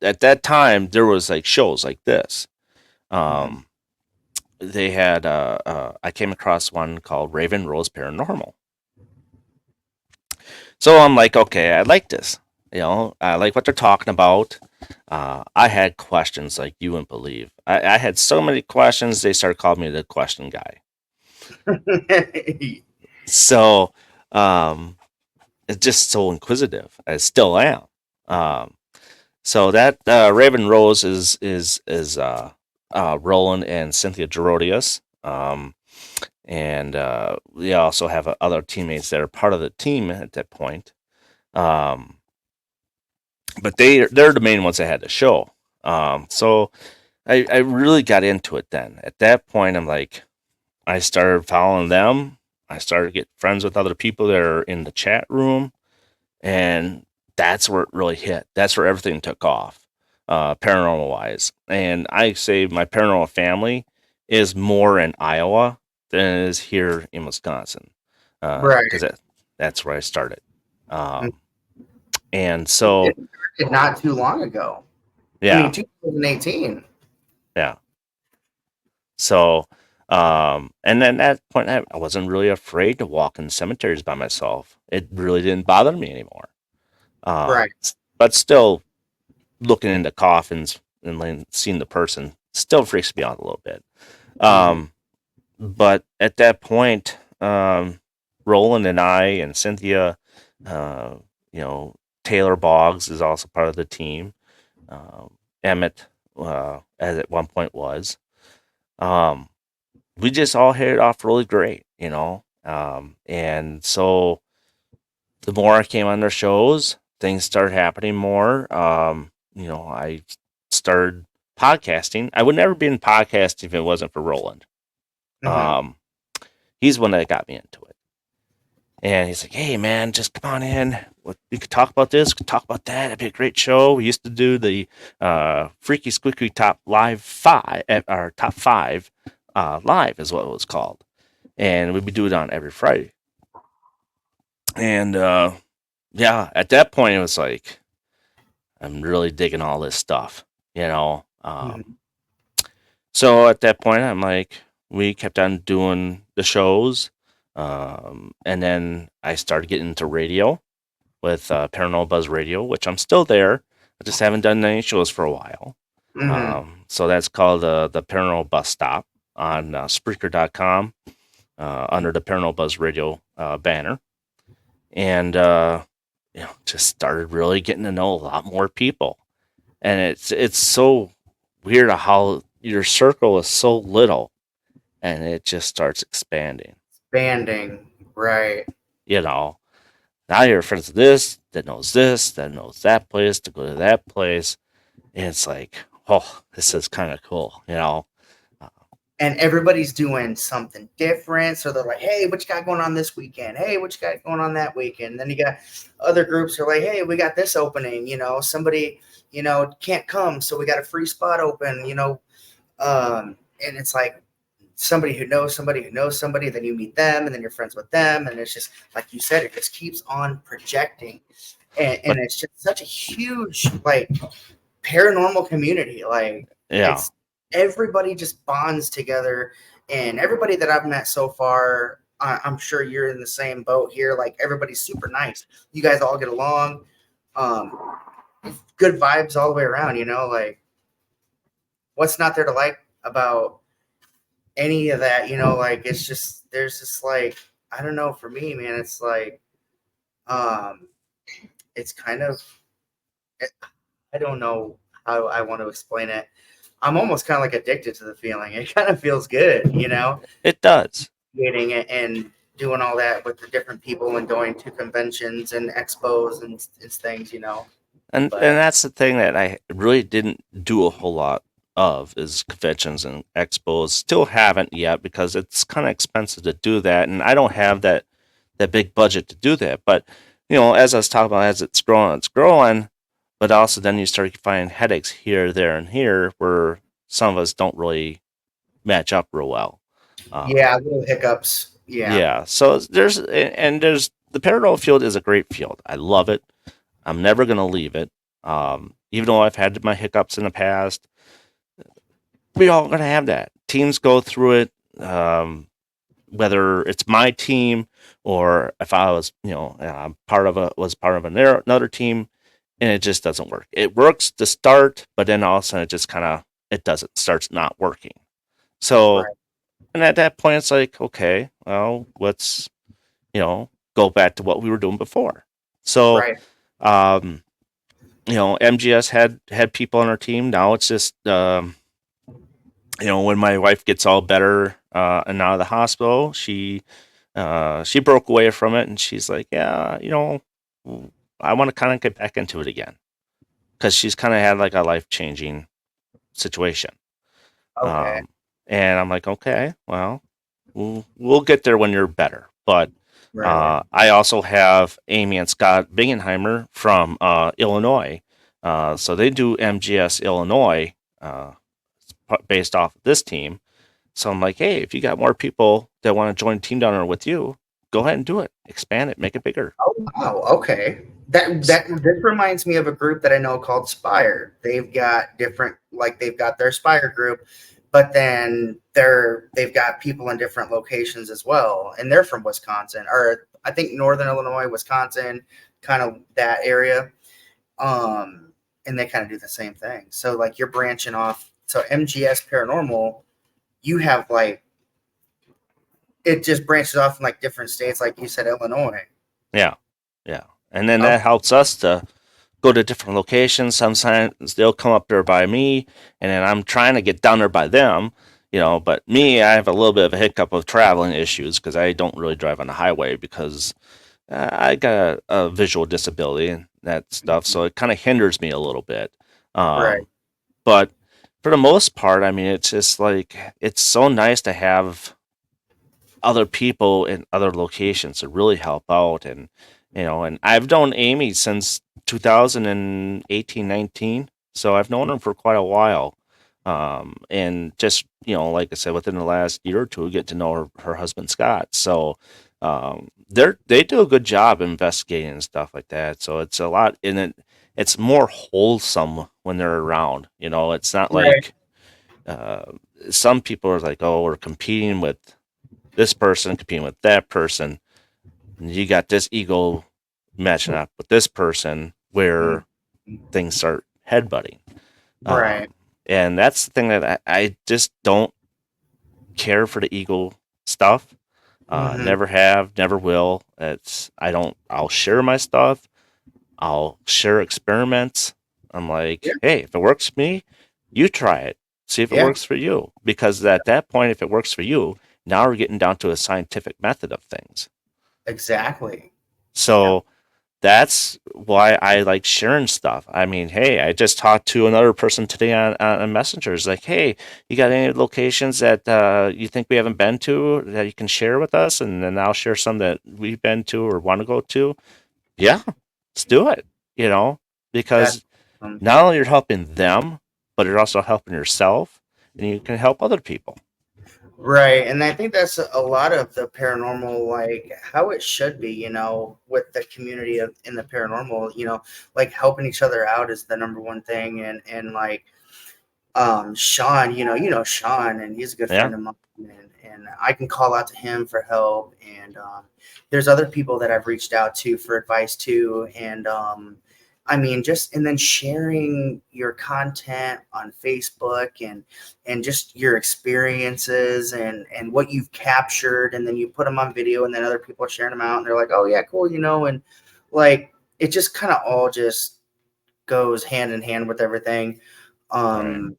at that time, there was like shows like this. Mhm. Um, they had I came across one called Raven Rose Paranormal. So I'm like, okay, I like this. I like what they're talking about. I had questions like you wouldn't believe. I had so many questions. They started calling me the question guy. So um, it's just so inquisitive. I still am. Um, so that Raven Rose is Roland and Cynthia Gerodius. And we also have other teammates that are part of the team at that point. Um, but they're the main ones that had the show. So I really got into it then. At that point, I'm like, I started following them. I started to get friends with other people that are in the chat room, and that's where it really hit. That's where everything took off, paranormal wise. And I say my paranormal family is more in Iowa than it is here in Wisconsin, Right. because that's where I started. Mm. Um, and It so, started not too long ago. I mean, yeah, 2018. yeah. So, and then at that point, I wasn't really afraid to walk in cemeteries by myself. It really didn't bother me anymore. Right. But still, looking into coffins and seeing the person still freaks me out a little bit. Hmm. Um, but at that point, Roland and I and Cynthia, uh, you know, Taylor Boggs is also part of the team. Emmett, as at one point was. Um, we just all hit it off really great. And so the more I came on their shows, things started happening more. I started podcasting. I would never be in podcasting if it wasn't for Roland. Hmm. Um, he's one that got me into it. And he's like, "Hey, man, just come on in. We could talk about this. We could talk about that. It'd be a great show." We used to do the Freaky Squeaky Top Live Five, our Top Five Live is what it was called, and we'd be doing it on every Friday. And yeah, at that point, it was like I'm really digging all this stuff, you know. Mhm. So at that point, I'm like, we kept on doing the shows, and then I started getting into radio with Paranormal Buzz Radio, which I'm still there. I just haven't done any shows for a while. Mhm. So that's called the Paranormal Bus Stop on Spreaker.com under the Paranormal Buzz Radio banner, and just started really getting to know a lot more people. And it's so weird how your circle is so little, and it just starts expanding. Banding. Right. You know, now you're friends with this, that knows that place, to go to that place, and it's like, oh, this is kind of cool. Uh, And everybody's doing something different. So they're like, hey, what you got going on this weekend? Hey, what you got going on that weekend? Then you got other groups who are like, hey, we got this opening. Somebody, can't come. So we got a free spot open. And it's like somebody who knows somebody who knows somebody. Then you meet them and then you're friends with them. And it's just, like you said, it just keeps on projecting. And but it's just such a huge, like, paranormal community. Like yeah, it's everybody just bonds together, and everybody that I've met so far, I'm sure you're in the same boat here. Like everybody's super nice. You guys all get along. Um, Good vibes all the way around. Like what's not there to like about any of that? Like it's just there's this like I don't know. For me, man, it's like um, it's kind of I don't know how I want to explain it. I'm almost kind of like addicted to the feeling. It kind of feels good. it does. Creating it and doing all that with the different people and going to conventions and expos and things. And But that's the thing that I really didn't do a whole lot of is conventions and expos. Still haven't yet because it's kind of expensive to do that, and I don't have that big budget to do that. But as I was talking about, as it's growing, but also then you start finding headaches here, there, and here where some of us don't really match up real well. yeah, little hiccups. Yeah. Yeah, so there's the paranormal field is a great field. I love it. I'm never gonna leave it. Even though I've had my hiccups in the past, we all gonna have that. Teams go through it. Whether it's my team or if I was, part of another team, and it just doesn't work. It works to start, but then all of a sudden it just kind of it doesn't starts not working. So, Right. and at that point, it's like, okay, well, let's go back to what we were doing before. So, Right. um, MGS had people on our team. Now it's just when my wife gets all better and out of the hospital, she broke away from it, and she's like, yeah, I want to kind of get back into it again because she's kind of had like a life changing situation. Okay. Um, and I'm like, okay, well, we'll get there when you're better. But Right. I also have Amy and Scott Bingenheimer from Illinois. So they do MGS Illinois based off of this team. So I'm like, hey, if you got more people that want to join Team Donor with you, go ahead and do it. Expand it, make it bigger. Oh wow. Okay. This reminds me of a group that I know called Spire. They've got they've got their Spire group, but then they've got people in different locations as well, and they're from Wisconsin, or I think Northern Illinois, Wisconsin, kind of that area. And they kind of do the same thing. So like you're branching off. So MGS Paranormal, you have like it just branches off in like different states, like you said, Illinois. Yeah, yeah. And then Oh, that helps us to go to different locations. Sometimes they'll come up there by me, and then I'm trying to get down there by them. But me, I have a little bit of a hiccup of traveling issues because I don't really drive on the highway because I got a visual disability and that stuff, so it kind of hinders me a little bit. right. But for the most part, I mean, it's just like it's so nice to have other people in other locations to really help out, and I've known Amy since 2018, 19, so I've known her for quite a while. And just like I said, within the last year or two, get to know her husband Scott. So they do a good job investigating and stuff like that. So it's a lot in it. it's more wholesome when they're around. You know, it's not Right. like uh, some people are like, oh, we're competing with this person, competing with that person. And you got this ego matching up with this person Mm. where things start headbutting. Right. And that's the thing that I just don't care for the ego stuff. Hmm. Never have, never will. I'll share my stuff. I'll share experiments. I'm Yeah. like, hey, if it works for me, you try it. See if it Yeah. works for you. Because at that point, if it works for you, now we're getting down to a scientific method of things. Exactly. Yeah. So that's why I like sharing stuff. I mean, hey, I just talked to another person today on Messenger. It's like, hey, you got any locations that you think we haven't been to that you can share with us? And then I'll share some that we've been to or want to go to. Yeah, let's do it. You know, That's because um, not only you're helping them, but you're also helping yourself, and you can help other people. right. And I think that's a lot of the paranormal, like how it should be, with the community of in the paranormal, like helping each other out is the number one thing. And like Sean, Sean, and he's a good Yeah, friend of mine, and I can call out to him for help. And there's other people that I've reached out to for advice too. And I mean, just and then sharing your content on Facebook and just your experiences and what you've captured, and then you put them on video, and then other people are sharing them out, and they're like, oh yeah, cool, and like it just kind of all just goes hand in hand with everything. right, Um,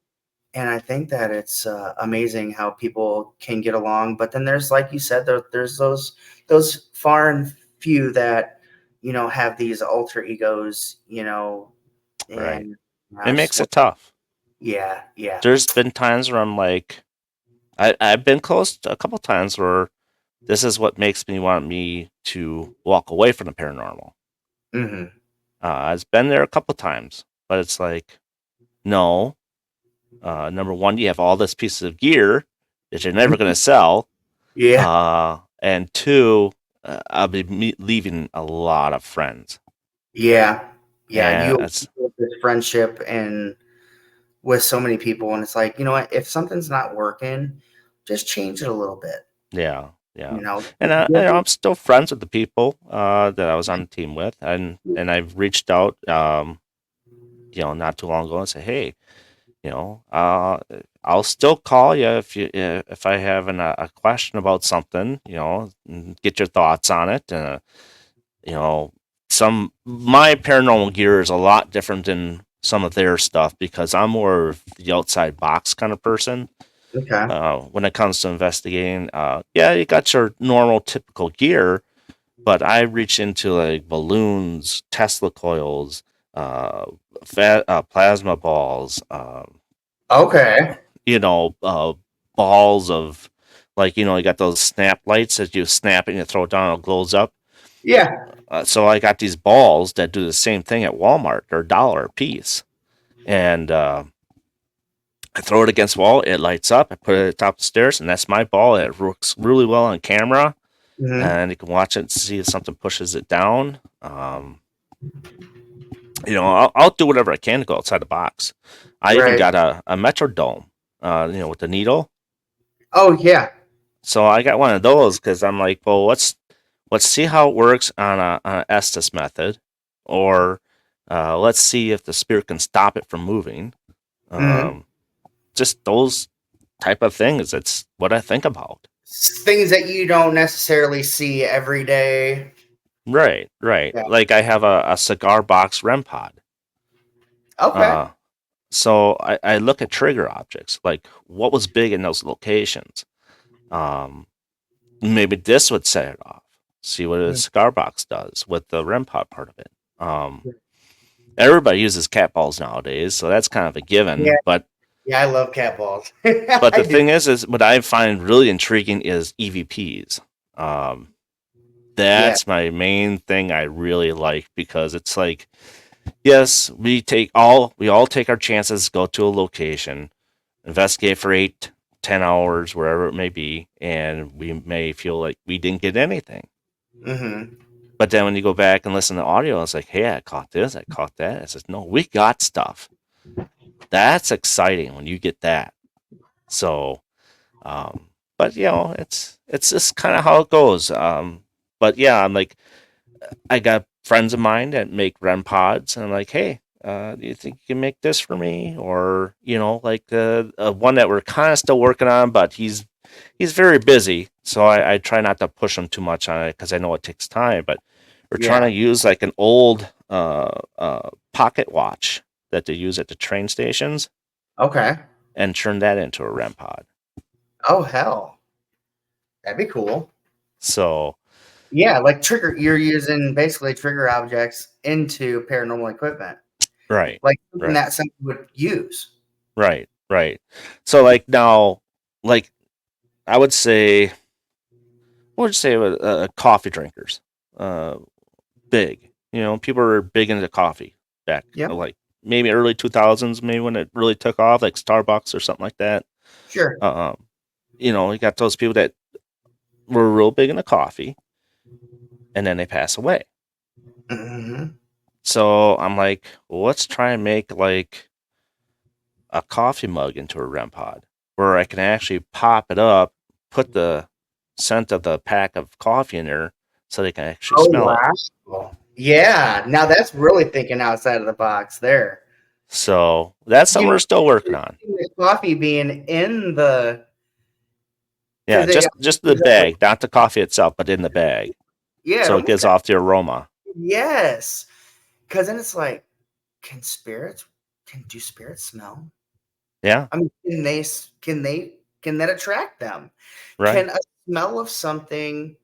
and I think that it's amazing how people can get along. But then there's, like you said, there's those far and few that have these alter egos, right. and It I just makes want, it tough. yeah, yeah, There's been times where I'm like, I've been close to a couple times where this is what makes me want me to walk away from the paranormal. hmm, I've been there a couple times, but it's like, no. Number one, you have all this pieces of gear that you're never going to sell. yeah, And two, I'll be leaving a lot of friends. yeah, yeah. And You it's, build this friendship and with so many people, and it's like, you know what? If something's not working, just change it a little bit. yeah, yeah. You know, And I'm still friends with the people that I was on the team with. And I've reached out, not too long ago and say, hey, you know, I'll still call you if I have a question about something, and get your thoughts on it. You know, some my paranormal gear is a lot different than some of their stuff because I'm more of the outside box kind of person. okay. When it comes to investigating, yeah, you got your normal typical gear, but I reach into like balloons, Tesla coils, uh, plasma balls, Okay. you know, balls of like, you got those snap lights that you snap it and you throw it down, it glows up. Yeah. So I got these balls that do the same thing at Walmart. They're $1 a piece. And I throw it against the wall, it lights up. I put it at the top of the stairs, and that's my ball. It works really well on camera, Hmm. and you can watch it and see if something pushes it down. I'll do whatever I can to go outside the box. I even Right. got a Metrodome, with the needle. Oh yeah. So I got one of those because I'm like, well, let's see how it works on a Estes method, or let's see if the spirit can stop it from moving. Hmm. Um, just those type of things. It's what I think about. Things that you don't necessarily see every day. Right, right. Yeah. Like I have a cigar box REM pod. Okay. Uh, so I look at trigger objects, like what was big in those locations. Um, Maybe this would set it off. See what a Mhm. cigar box does with the REM pod part of it. Everybody uses cat balls nowadays, so that's kind of a Yeah. given. Yeah. I love cat balls. But I the do. thing is what I find really intriguing is EVPs. Um, Yeah. that's my main thing I really like because it's like, yes, we all take our chances, go to a location, investigate for 8, 10 hours, wherever it may be, and we may feel like we didn't get anything. Hmm. But then when you go back and listen to audio, it's like, hey, I caught this, I caught that. I says, no, we got stuff. That's exciting when you get that. So, but it's just kind of how it goes. But yeah, I'm like, I got friends of mine that make REM pods, and I'm like, hey, do you think you can make this for me? Or like one that we're kind of still working on, but he's very busy, so I try not to push him too much on it because I know it takes time. But we're trying to Yeah. use like an old pocket watch that they use at the train stations Okay. and turn that into a REM pod. Oh hell, that'd be cool. So Yeah, like trigger. You're using basically trigger objects into paranormal equipment, right, like something right, that someone would use. right. So like now, like I would say, what would you say about coffee drinkers? Uh, Big. People were big into coffee back, Yep. like maybe early 2000s, maybe when it really took off, like Starbucks or something like that. Sure. Um, you got those people that were real big into coffee, and then they pass away. Hmm. So I'm like, well, let's try and make like a coffee mug into a REM pod, where I can actually pop it up, put the scent of the pack of coffee in there, so they can actually Oh smell it. wow. Yeah. Now that's really thinking outside of the box there. So that's something You we're still working know, on. the coffee being in the Yeah, because they just the bag, not the coffee itself, but in the bag, yeah, it so it almost gives got off the aroma. yes. Because then it's like, can spirits can do spirits smell? Yeah, I mean, can that attract them? right, Can a smell of something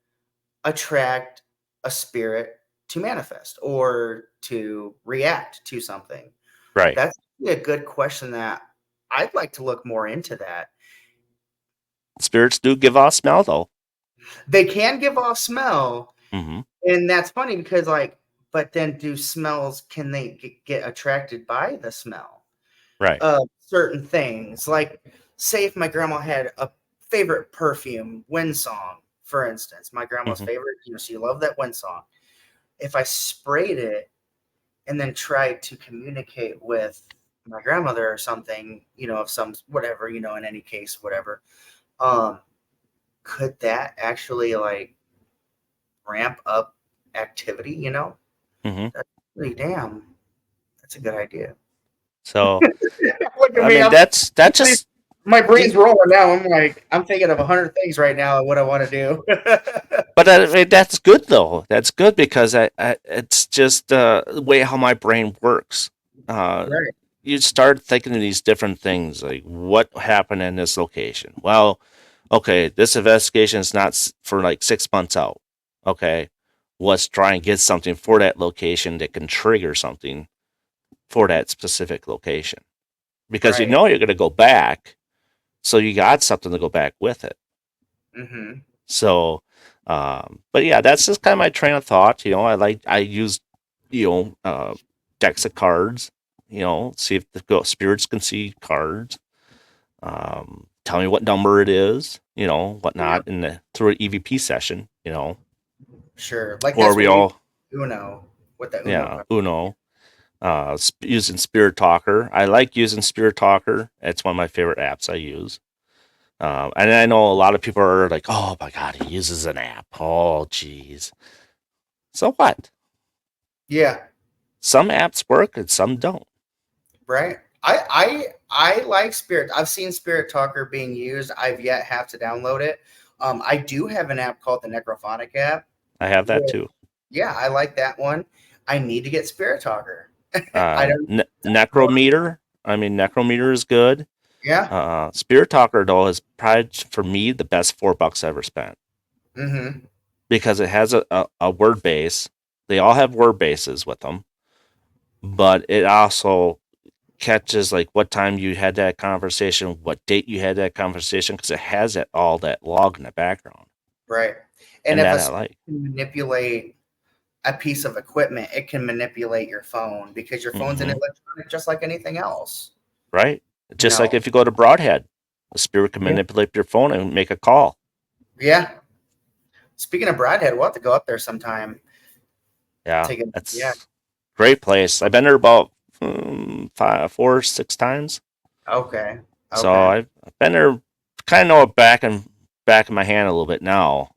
attract a spirit to manifest or to react to something? right. That's a good question that I'd like to look more into that. Spirits do give off smell though. They can give off smell, Hmm. and that's funny because like, but then do smells can they get attracted by the smell Right. of certain things? Like, say if my grandma had a favorite perfume, Wind Song, for instance, my grandma's Hmm. favorite, she loved that Wind Song. If I sprayed it and then tried to communicate with my grandmother or something, of some whatever, in any case, whatever, um, could that actually like ramp up activity? Hmm. That's really damn. That's a good idea. So Look at I me. mean, that's just My you, brain's rolling now. I'm like, I'm thinking of 100 things right now. What I want to do. but I mean, that's good though. That's good because it's just the way how my brain works. Uh, Right. you start thinking of these different things, like what happened in this location. Well, okay, this investigation is not for like 6 months out. Okay, let's try and get something for that location that can trigger something for that specific location because Right. you're going to go back, so you got something to go back with it. Hmm. So, but yeah, that's just kind of my train of thought. I use decks of cards. See if the spirits can see cards. Tell me what number it is. Yeah. Whatnot through an EVP session. Sure. Like Or that's we what we all Uno with the Uno yeah card. Uno. Using Spirit Talker. I like using Spirit Talker. It's one of my favorite apps I use. And I know a lot of people are like, "Oh my god, he uses an app." Oh, geez. So what? Yeah. Some apps work and some don't. Right. I like Spirit. I've seen Spirit Talker being used. I've yet have to download it. I do have an app called the Necrophonic app. I have that Which, too. yeah, I like that one. I need to get Spirit Talker. I don't. Necrometer. I mean, Necrometer is good. Yeah. Spirit Talker though is probably for me the best $4 I ever spent Mm-hmm. because it has a word base. They all have word bases with them, but it also catches like what time you had that conversation, what date you had that conversation, because it has that log in the background, Right. And and if that a I spirit like. can manipulate a piece of equipment, it can manipulate your phone because your phone's an Hmm. electronic just like anything else. Right, You just like know. if you go to Broadhead, a spirit can Yeah. manipulate your phone and make a call. Yeah. Speaking of Bradhead, we'll have to go up there sometime. Yeah, Take it. Yeah. that's great place. I've been there about 6 times. Okay. So Okay. I've been there, kind of know it back in my hand a little bit now.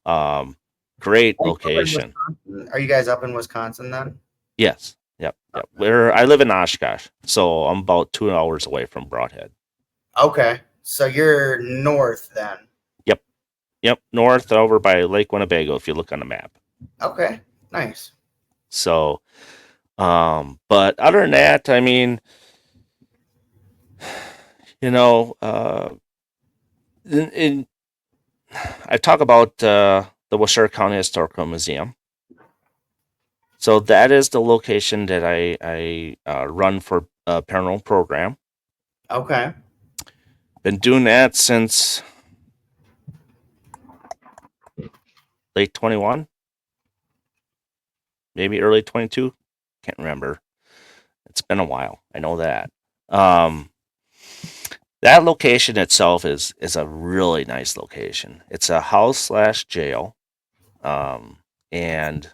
Great Are you up in location. Wisconsin? Are you guys up in Wisconsin then? Yes. Yep. Yep. Where I live in Oshkosh, so I'm about 2 hours away from Broadhead. Okay. So you're north then. Yep. Yep. North over by Lake Winnebago, if you look on the map. Okay. Nice. So, but other than that, I mean, you know, in I talk about the Washoe County Historical Museum. So that is the location that I run for a paranormal program. Okay. Been doing that since late 21, maybe early 22. Can't remember. It's been a while. I know that. Um, that location itself is a really nice location. It's a house slash jail, and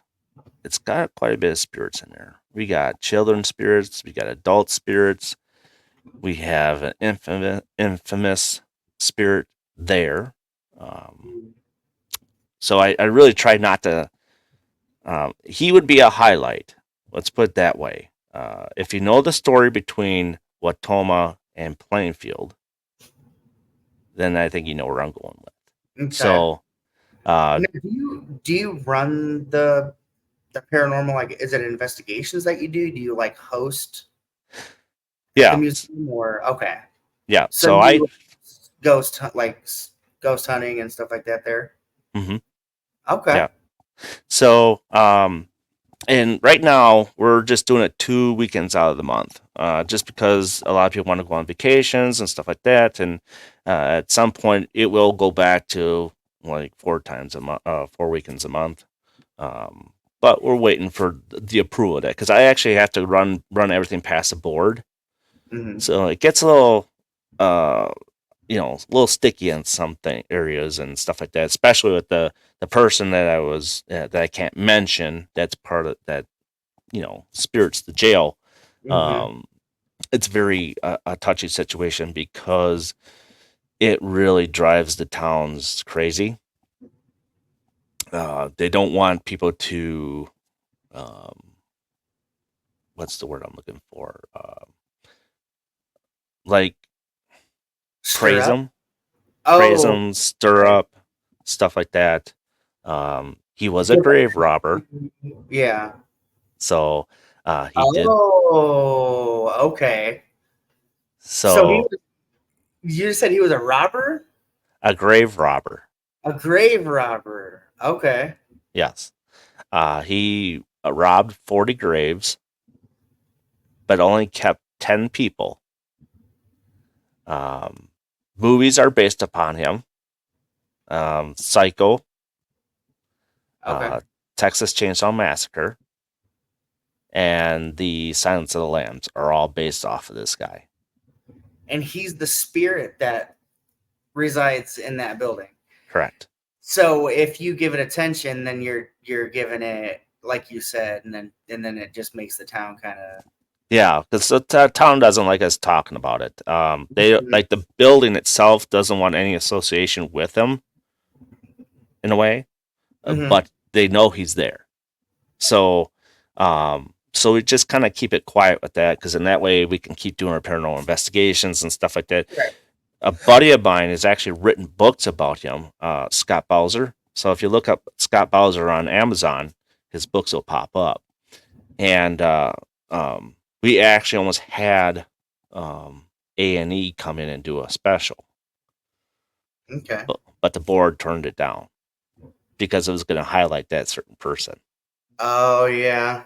it's got quite a bit of spirits in there. We got children spirits, we got adult spirits, we have an infamous spirit there. Um, so I really try not to. He would be a highlight. Let's put it that way. If you know the story between Watoma and Plainfield, then I think you know where I'm going with. Okay. So, uh, Now, do you run the paranormal? Like, is it investigations that you do? Do you like host at the yeah, museum or okay? yeah. So So you I, do ghost hunting and stuff like that there. mhm, Okay. yeah. So, and right now we're just doing it 2 weekends out of the month, just because a lot of people want to go on vacations and stuff like that. And at some point, it will go back to like 4 times a month, 4 weekends a month. Um, but we're waiting for the approval of that because I actually have to run everything past the board, Hmm. so it gets a little, uh, a little sticky in some areas and stuff like that. Especially with the person that that I can't mention. That's part of that, spirits the jail. Hmm. um it's very a touchy situation because it really drives the towns crazy. They don't want people to, um what's the word I'm looking for, like Stir praise up. them, Oh, stir okay. up, stuff like that. He was a Give grave robber, Yeah. so he did. Oh, okay. So So you said he was a robber? a grave robber, A grave robber. Okay. yes. He robbed 40 graves but only kept 10 people. Um, Movies are based upon him. Psycho, Okay. uh, Texas Chainsaw Massacre, and the Silence of the Lambs are all based off of this guy. And he's the spirit that resides in that building. Correct. So if you give it attention, then you're giving it like you said, and then it just makes the town kind of. Yeah, because the town doesn't like us talking about it. They like the building itself doesn't want any association with him in a way, Mm-hmm. but they know he's there. So we just kind of keep it quiet with that because in that way we can keep doing our paranormal investigations and stuff like that. Right. A buddy of mine has actually written books about him, Scott Bowser. So if you look up Scott Bowser on Amazon, his books will pop up. And we actually almost had A&E come in and do a special, Okay. but the board turned it down because it was going to highlight that certain person. Oh yeah.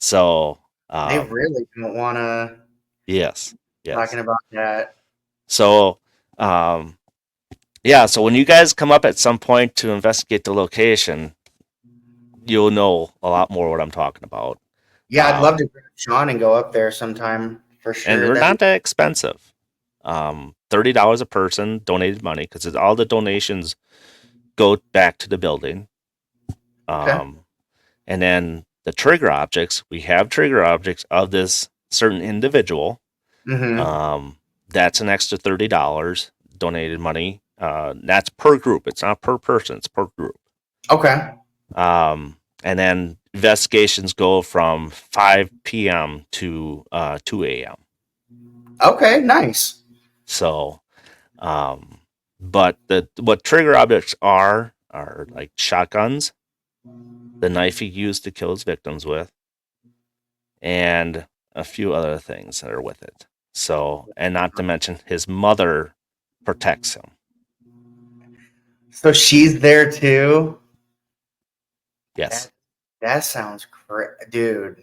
So They um, really don't want to yes, yes. talking about that. So um, yeah, so when you guys come up at some point to investigate the location, you'll know a lot more what I'm talking about. Yeah, I'd love Um, to grab Sean and go up there sometime for and sure. we're That'd be not that expensive. $30 a person, donated money, because all the donations go back to the building. okay. Um, and then the trigger objects, we have trigger objects of this certain individual. Mm-hmm. That's an extra $30 donated money. That's per group. It's not per person. It's per group. Okay. And then investigations go from 5 p.m. to 2 a.m. Okay. Nice. So, but what trigger objects are like shotguns, the knife he used to kill his victims with, and a few other things that are with it. So, and not to mention his mother protects him. So she's there too. Yes, That that sounds great, dude.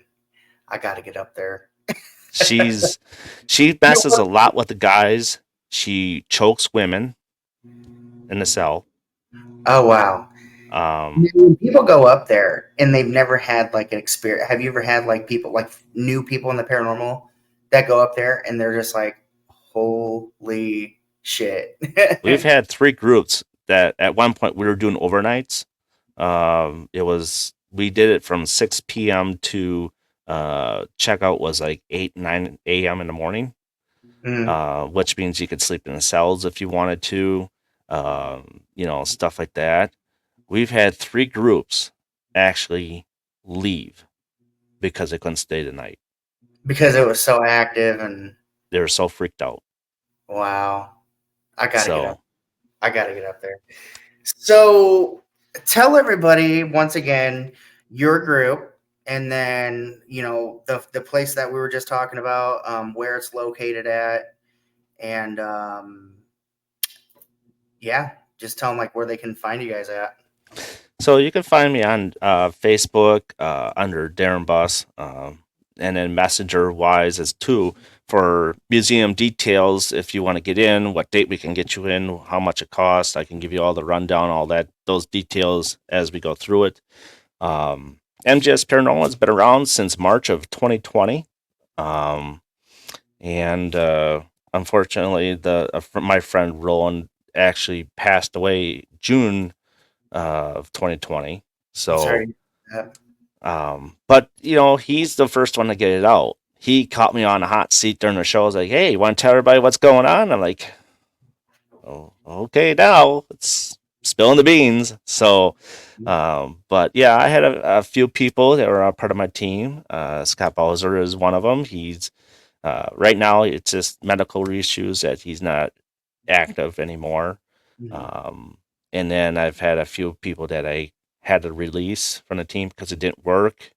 I got to get up there. she's she messes a lot with the guys. She chokes women in the cell. Oh wow. Um, When people go up there and they've never had like an experience, have you ever had like people like new people in the paranormal that go up there and they're just like, holy shit. we've had 3 groups that at one point we were doing overnights. It was we did it from 6 p.m. to checkout was like 8 9 a.m. in the morning, Mm, which means you could sleep in the cells if you wanted to, stuff like that. We've had 3 groups actually leave because they couldn't stay the night. because it was so active and They were so freaked out. wow. I got to get up. So I got to get up there. So tell everybody once again your group and then, the place that we were just talking about, where it's located at and yeah, just tell them like where they can find you guys at. So you can find me on Facebook under Darren Bus, and then Messenger wise as too for museum details. If you want to get in, what date we can get you in, how much it costs, I can give you all the rundown, all that those details as we go through it. MGS Paranormal has been around since March of 2020, um, and unfortunately, my friend Roland actually passed away June of 2020. I'm So, sorry. Uh, but he's the first one to get it out. He caught me on a hot seat during the show. I was like, "Hey, you want to tell everybody what's going on?" I'm like, "Oh, okay, now it's spilling the beans." So, but yeah, I had a few people that were a part of my team. Scott Bowser is one of them. He's right now it's just medical issues that he's not active anymore. mhm, Um, and then I've had a few people that I had to release from the team because it didn't work.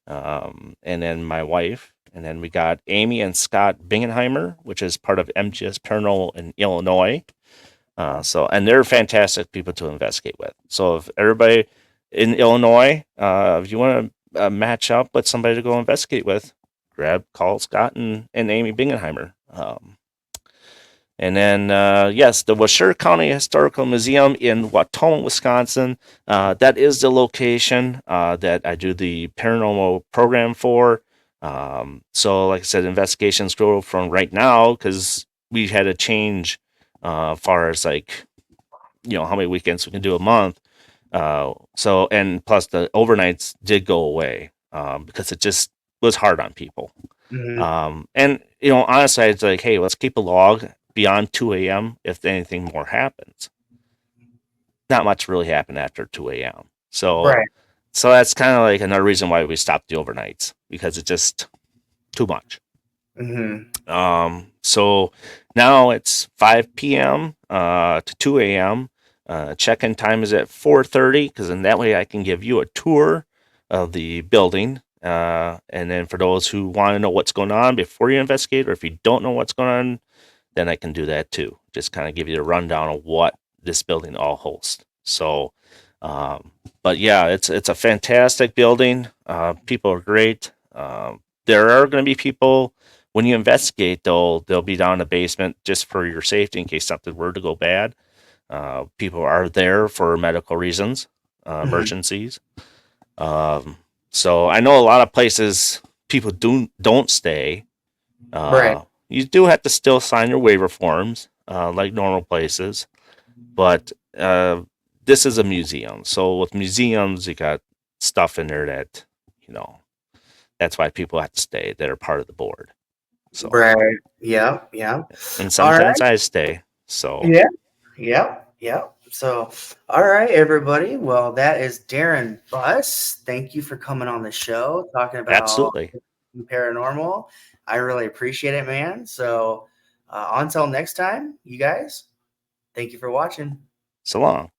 And then my wife, and then we got Amy and Scott Bingenheimer, which is part of MGS Paranormal in Illinois. And they're fantastic people to investigate with. So if everybody in Illinois, if you want to match up with somebody to go investigate with, call Scott and Amy Bingenheimer. And then, yes, the Washoe County Historical Museum in Watoma, Wisconsin. That is the location that I do the paranormal program for. So, like I said, investigations grow from right now because we had to change as far as like, how many weekends we can do a month. And plus the overnights did go away because it just was hard on people. mhm, Honestly, it's like, hey, let's keep a log beyond 2 a.m. if anything more happens. Not much really happened after 2 a.m. So, right. so that's kind of like another reason why we stopped the overnights because it's just too much. Hmm. So now it's 5 p.m. To 2 a.m. Check-in time is at 4:30 because in that way I can give you a tour of the building. And then for those who want to know what's going on before you investigate, or if you don't know what's going on, then I can do that too. Just kind of give you a rundown of what this building all hosts. So, um, but yeah, it's a fantastic building. People are great. There are going to be people when you investigate. They'll be down in the basement just for your safety in case something were to go bad. People are there for medical reasons, Hmm. emergencies. Um, so I know a lot of places people don't stay. Right. You do have to still sign your waiver forms, like normal places, but this is a museum. So with museums, you got stuff in there that that's why people have to stay that are part of the board. So, Right. Yeah. Yeah. and All right. sometimes I stay. So, Yeah. Yeah. Yeah. So, all right, everybody. Well, that is Darren Buss. Thank you for coming on the show, talking about absolutely. paranormal. I really appreciate it, man. So, until next time, you guys, thank you for watching. So long.